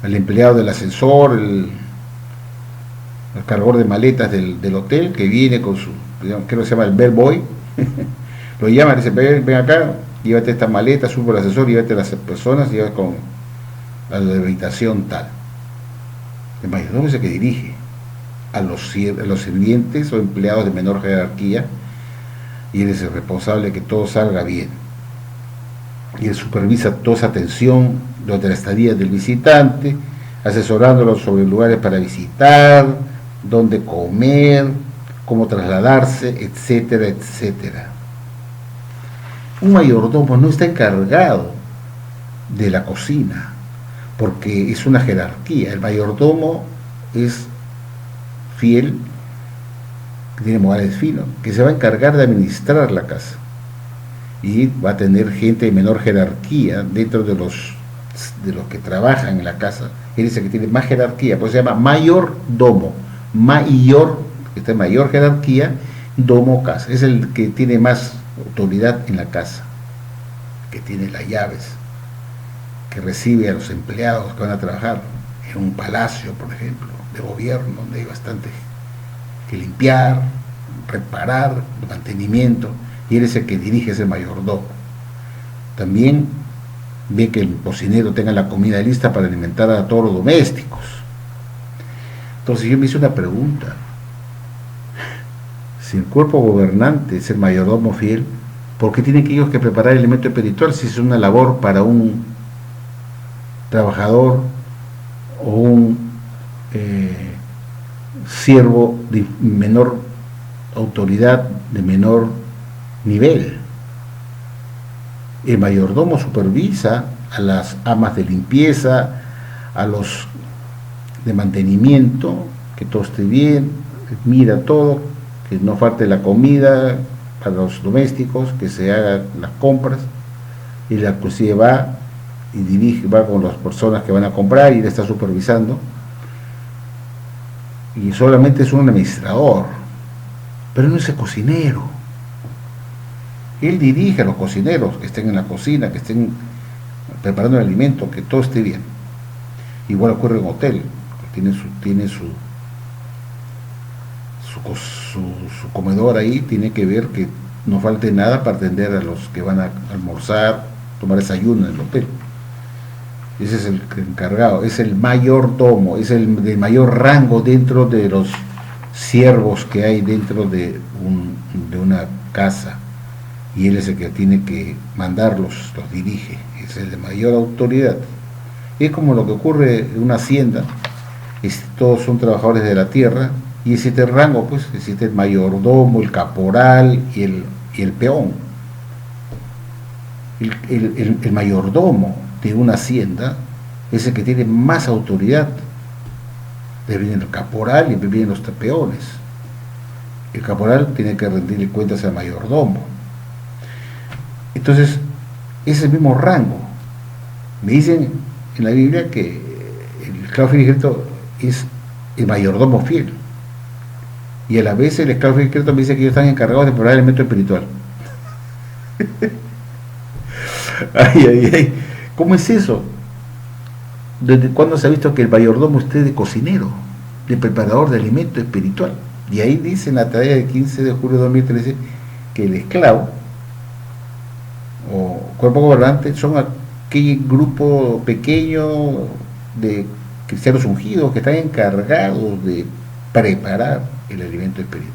empleado del ascensor, el cargador de maletas del hotel, que viene con su, creo que se llama el bellboy, lo llama y dice: ven acá, llévate esta maleta, sube al ascensor, llévate a las personas, llévate con a la habitación tal. El mayordomo es el que dirige a los sirvientes o empleados de menor jerarquía, y él es el responsable de que todo salga bien. Y él supervisa toda esa atención durante la estadía del visitante, asesorándolo sobre lugares para visitar, dónde comer, cómo trasladarse, etcétera, etcétera. Un mayordomo no está encargado de la cocina, porque es una jerarquía. El mayordomo es fiel, que tiene modales finos, que se va a encargar de administrar la casa, y va a tener gente de menor jerarquía dentro de los que trabajan en la casa. Él es el que tiene más jerarquía, pues se llama mayordomo. Mayor, que está en mayor jerarquía, domo casa, es el que tiene más autoridad en la casa, que tiene las llaves, que recibe a los empleados que van a trabajar en un palacio, por ejemplo, de gobierno, donde hay bastante que limpiar, reparar, mantenimiento, y él es el que dirige ese mayordomo. También ve que el cocinero tenga la comida lista para alimentar a todos los domésticos. Entonces yo me hice una pregunta: si el cuerpo gobernante es el mayordomo fiel, ¿por qué tienen ellos que preparar el alimento espiritual si es una labor para un trabajador o un siervo de menor autoridad, de menor nivel? El mayordomo supervisa a las amas de limpieza, a los de mantenimiento, que todo esté bien, mira todo, que no falte la comida para los domésticos, que se hagan las compras, y la cocina va y dirige, va con las personas que van a comprar y le está supervisando, y solamente es un administrador, pero no es el cocinero. Él dirige a los cocineros que estén en la cocina, que estén preparando el alimento, que todo esté bien. Igual ocurre en un hotel, que tiene su comedor ahí, tiene que ver que no falte nada para atender a los que van a almorzar, tomar desayuno en el hotel. ese es el encargado, es el mayordomo, es el de mayor rango dentro de los siervos que hay dentro de una casa, y él es el que tiene que mandarlos, los dirige, es el de mayor autoridad. Es como lo que ocurre en una hacienda, todos son trabajadores de la tierra, y existe el rango, pues existe el mayordomo, el caporal y el peón. El mayordomo de una hacienda es el que tiene más autoridad. Le viene el caporal y le vienen los peones. El caporal tiene que rendirle cuentas al mayordomo. Entonces, es el mismo rango. Me dicen en la Biblia que el esclavo fiel y discreto es el mayordomo fiel. Y a la vez el esclavo fiel y discreto me dice que ellos están encargados de preparar el elemento espiritual. Ay, ay, ay. ¿Cómo es eso? ¿Desde cuándo se ha visto que el mayordomo esté de cocinero, de preparador de alimento espiritual? Y ahí dice en la tarea del 15 de julio de 2013 que el esclavo o cuerpo gobernante son aquel grupo pequeño de cristianos ungidos que están encargados de preparar el alimento espiritual.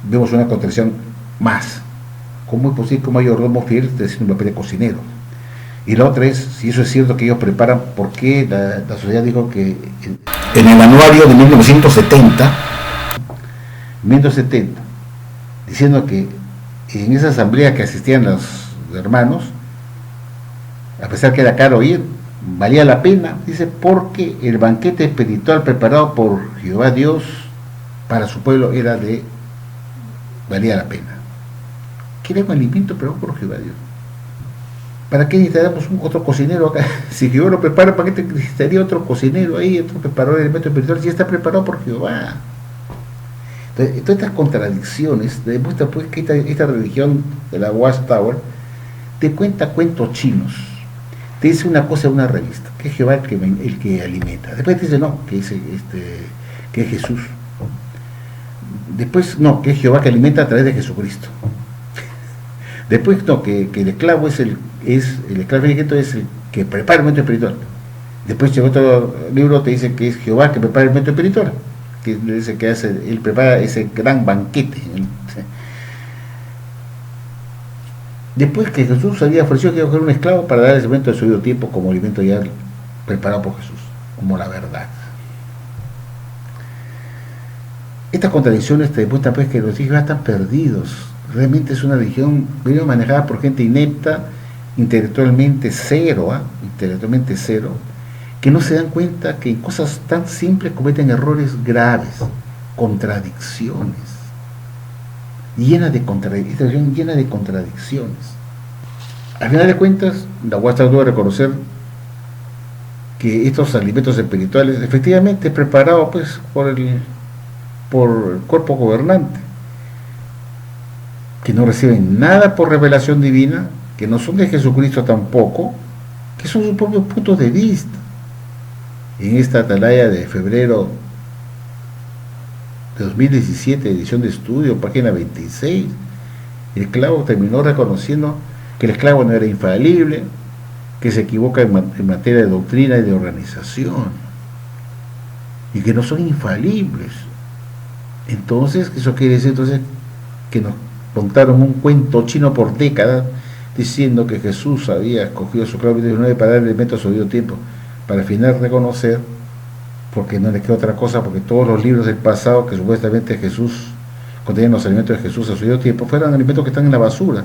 Vemos una contradicción más. ¿Cómo es posible que un mayordomo fiel esté haciendo un papel de cocinero? Y la otra es, si eso es cierto que ellos preparan, ¿por qué la sociedad dijo que en el anuario de 1970, diciendo que en esa asamblea que asistían los hermanos, a pesar que era caro ir, valía la pena, dice, porque el banquete espiritual preparado por Jehová Dios para su pueblo valía la pena. Queremos alimento preparado por Jehová Dios. ¿Para qué necesitamos otro cocinero acá? Si Jehová lo prepara, ¿para qué necesitaría otro cocinero ahí, otro preparador de alimento espiritual, si está preparado por Jehová? Entonces, todas estas contradicciones demuestran pues que esta religión de la Watchtower te cuenta cuentos chinos, te dice una cosa en una revista, que es Jehová el que alimenta, después te dice no, que es Jesús, después no, que es Jehová que alimenta a través de Jesucristo, después no, que el esclavo el esclavo es el que prepara el alimento espiritual, después llegó otro libro te dice que es Jehová que prepara el alimento espiritual, que dice que él prepara ese gran banquete. Después que Jesús había ofrecido que iba a coger un esclavo para dar el alimento de su debido tiempo como alimento ya preparado por Jesús, como la verdad. Estas contradicciones te demuestran pues que los hijos están perdidos. Realmente es una religión manejada por gente inepta, intelectualmente cero, que no se dan cuenta que en cosas tan simples cometen errores graves, contradicciones, llena de contradicciones. Al final de cuentas, la Watchtower debe reconocer que estos alimentos espirituales efectivamente preparados pues por el cuerpo gobernante, que no reciben nada por revelación divina, que no son de Jesucristo tampoco, que son sus propios puntos de vista. En esta atalaya de febrero de 2017, edición de estudio, página 26, el esclavo terminó reconociendo que el esclavo no era infalible, que se equivoca en materia de doctrina y de organización, y que no son infalibles. Entonces, eso quiere decir que nos contaron un cuento chino por décadas, diciendo que Jesús había escogido a su esclavo 19 para darle alimento a su debido tiempo, para al final reconocer, porque no le queda otra cosa, porque todos los libros del pasado que supuestamente Jesús contenían los alimentos de Jesús a su debido tiempo, fueron alimentos que están en la basura.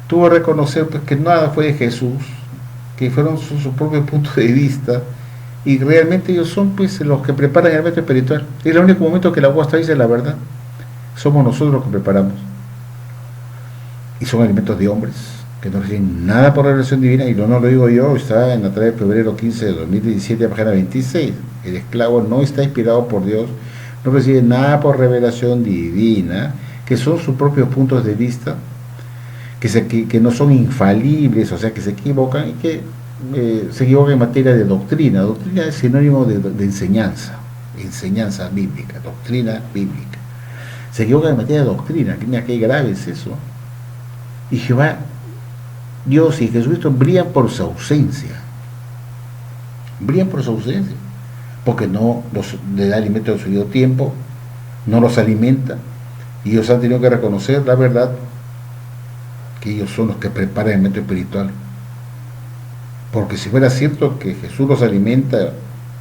Tuvo que reconocer pues, que nada fue de Jesús, que fueron sus propios puntos de vista, y realmente ellos son pues los que preparan el alimento espiritual. Es el único momento que la Watchtower dice la verdad, somos nosotros los que preparamos, y son alimentos de hombres que no reciben nada por revelación divina, y no lo digo yo, está en la tarea de febrero 15 de 2017, página 26. El esclavo no está inspirado por Dios, no recibe nada por revelación divina, que son sus propios puntos de vista, que no son infalibles, o sea, que se equivocan, y que se equivocan en materia de doctrina. Doctrina es sinónimo de enseñanza bíblica, doctrina bíblica. Se equivocan en materia de doctrina, que grave es eso. Y Jehová, Dios y Jesucristo brillan por su ausencia. brillan por su ausencia, porque no le da alimento en su debido tiempo, no los alimenta, y ellos han tenido que reconocer la verdad, que ellos son los que preparan el alimento espiritual. Porque si fuera cierto que Jesús los alimenta,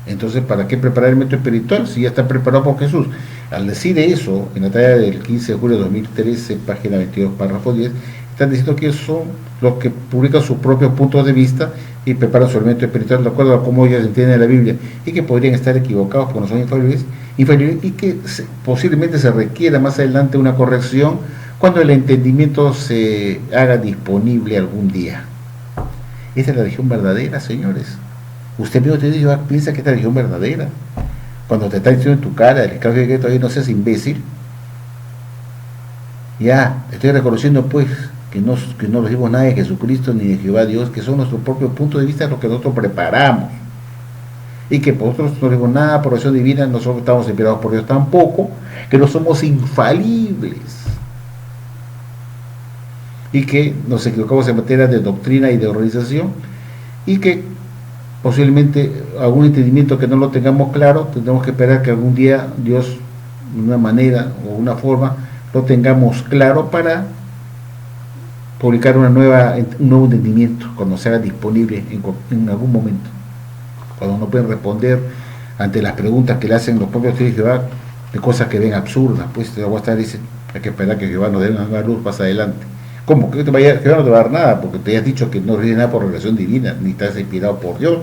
entonces ¿para qué preparar el alimento espiritual si ya está preparado por Jesús? Al decir eso, en la talla del 15 de julio de 2013, página 22, párrafo 10, están diciendo que ellos son los que publican sus propios puntos de vista y preparan su alimento espiritual de acuerdo a cómo ellos entienden la Biblia, y que podrían estar equivocados porque no son infalibles, y que posiblemente se requiera más adelante una corrección cuando el entendimiento se haga disponible algún día. Esta es la religión verdadera, señores. Usted mismo piensa que esta es la religión verdadera. Cuando te está diciendo en tu cara el esclavo que todavía no seas imbécil, ya estoy reconociendo pues que no decimos nada de Jesucristo ni de Jehová Dios, que son nuestros propios puntos de vista los que nosotros preparamos, y que nosotros no decimos nada por oración divina, nosotros estamos inspirados por Dios tampoco, que no somos infalibles, y que nos equivocamos en materia de doctrina y de organización, y que posiblemente algún entendimiento que no lo tengamos claro, tendremos que esperar que algún día Dios, de una manera o una forma, lo tengamos claro para publicar un nuevo entendimiento cuando sea disponible en algún momento, cuando no pueden responder ante las preguntas que le hacen los propios hijos de Jehová, de cosas que ven absurdas. Pues te voy a estar diciendo, hay que esperar que Jehová nos dé una luz más adelante. ¿Cómo? Que Jehová no te va a dar nada, porque te has dicho que no recibes nada por revelación divina, ni estás inspirado por Dios.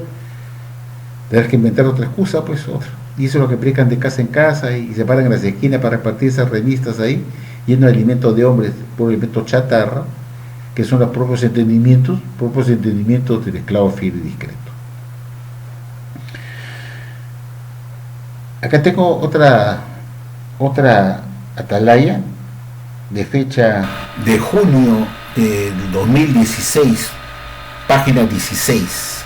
Tendrás que inventar otra excusa, pues otra. Y eso es lo que predican de casa en casa, y se paran en las esquinas para repartir esas revistas ahí, lleno de alimentos de hombres, por alimentos chatarra, que son los propios entendimientos del esclavo fiel y discreto. Acá tengo otra atalaya de fecha de junio de 2016, página 16,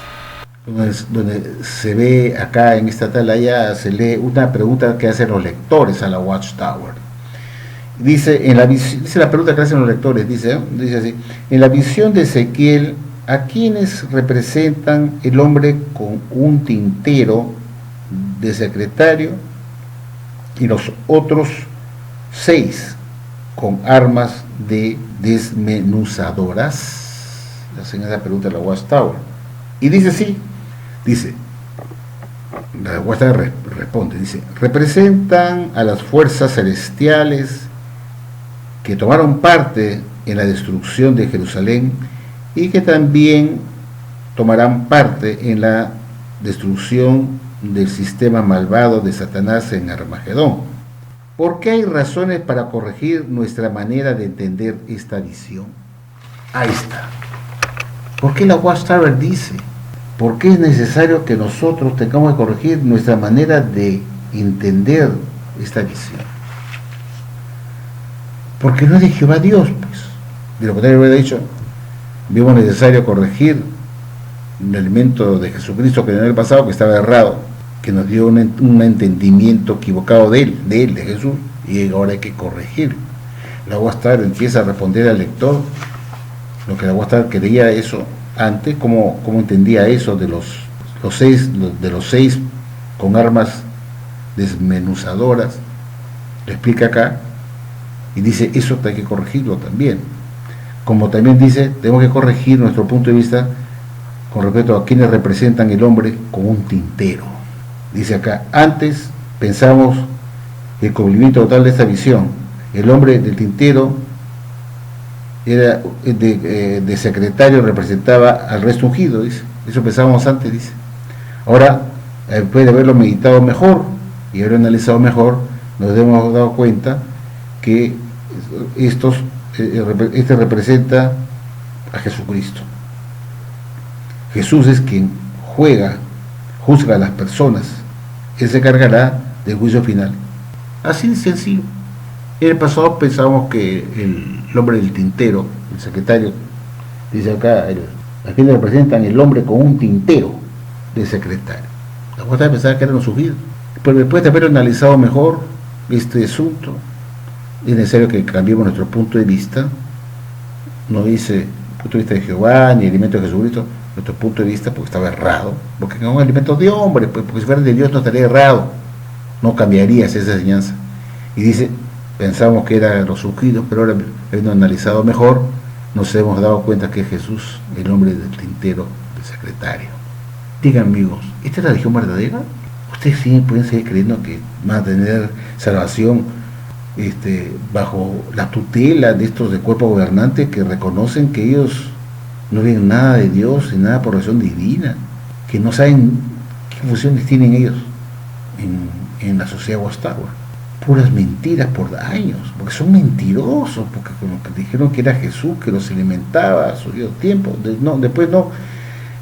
donde se ve acá en esta atalaya, se lee una pregunta que hacen los lectores a la Watchtower. Dice la pregunta que hacen los lectores, dice así: en la visión de Ezequiel, ¿a quiénes representan el hombre con un tintero de secretario y los otros 6 con armas de desmenuzadoras? Hacen esa pregunta a la Watchtower. Y dice así, la Watchtower responde, dice: representan a las fuerzas celestiales que tomaron parte en la destrucción de Jerusalén y que también tomarán parte en la destrucción del sistema malvado de Satanás en Armagedón. ¿Por qué hay razones para corregir nuestra manera de entender esta visión? Ahí está. ¿Por qué la Watchtower dice? ¿Por qué es necesario que nosotros tengamos que corregir nuestra manera de entender esta visión? Porque no es de Jehová Dios, pues. De lo contrario, hubiera dicho, vimos necesario corregir el elemento de Jesucristo que en el pasado, que estaba errado, que nos dio un entendimiento equivocado de Jesús, y ahora hay que corregir. La Watchtower empieza a responder al lector lo que la Watchtower creía eso antes, cómo entendía eso de los seis con armas desmenuzadoras. Lo explica acá y dice, eso hay que corregirlo también. Como también dice, tenemos que corregir nuestro punto de vista con respecto a quienes representan el hombre como un tintero. Dice acá, antes pensamos que el cumplimiento total de esta visión, el hombre del tintero era de secretario, representaba al resto ungido, dice. Eso pensábamos antes, dice. Ahora, después de haberlo meditado mejor y haberlo analizado mejor, nos hemos dado cuenta que este representa a Jesucristo. Jesús es quien juzga a las personas. Él se encargará del juicio final. Así de sencillo. En el pasado pensábamos que el hombre del tintero, el secretario, dice acá, aquí le representan el hombre con un tintero de secretario. La cosa pensaba que eran sus vidas. Pero después de haber analizado mejor este asunto, es necesario que cambiemos nuestro punto de vista. No dice punto de vista de Jehová ni el elemento de Jesucristo. nuestro punto de vista, porque estaba errado, porque es un alimento de hombre, pues, porque si fuera de Dios no estaría errado, no cambiarías esa enseñanza. Y dice, pensamos que eran los ungidos, pero ahora habiendo analizado mejor, nos hemos dado cuenta que es Jesús, el hombre del tintero, del secretario. Digan amigos, ¿esta es la religión verdadera? Ustedes sí pueden seguir creyendo que van a tener salvación bajo la tutela de estos de cuerpo gobernante que reconocen que ellos no ven nada de Dios y nada por razón divina, que no saben qué funciones tienen ellos en la sociedad guastagua. Puras mentiras por años, porque son mentirosos, porque como que dijeron que era Jesús que los alimentaba a su debido tiempo, después no,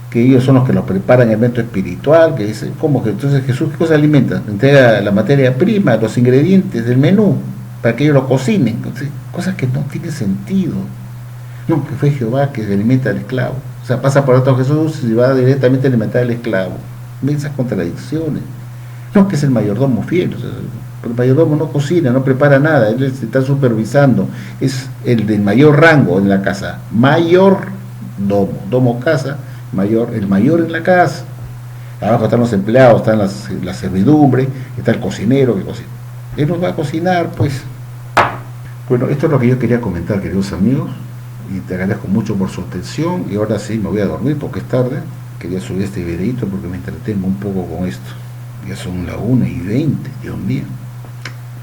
que ellos son los que los preparan el evento espiritual, que dicen, ¿cómo que entonces Jesús qué cosa alimenta? Entrega la materia prima, los ingredientes del menú, para que ellos lo cocinen, entonces, cosas que no tienen sentido. No, que fue Jehová que alimenta al esclavo, o sea, pasa por alto Jesús y va directamente a alimentar al esclavo. Ven esas contradicciones. No, que es el mayordomo fiel, o sea, el mayordomo no cocina, no prepara nada, él se está supervisando, es el del mayor rango en la casa, mayordomo, domo casa, mayor, el mayor en la casa. Abajo están los empleados, están la servidumbre, está el cocinero que cocina. Él nos va a cocinar, pues. Bueno, esto es lo que yo quería comentar, queridos amigos, y te agradezco mucho por su atención, y ahora sí me voy a dormir porque es tarde. Quería subir este videito porque me entretengo un poco con esto. Ya son las 1:20, Dios mío.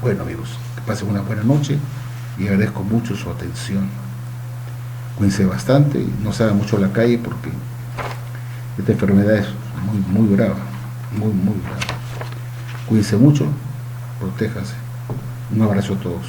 Bueno amigos, que pasen una buena noche y agradezco mucho su atención. Cuídense bastante, no salgan mucho a la calle porque esta enfermedad es muy brava, muy brava. Cuídense mucho, protéjanse. Un abrazo a todos.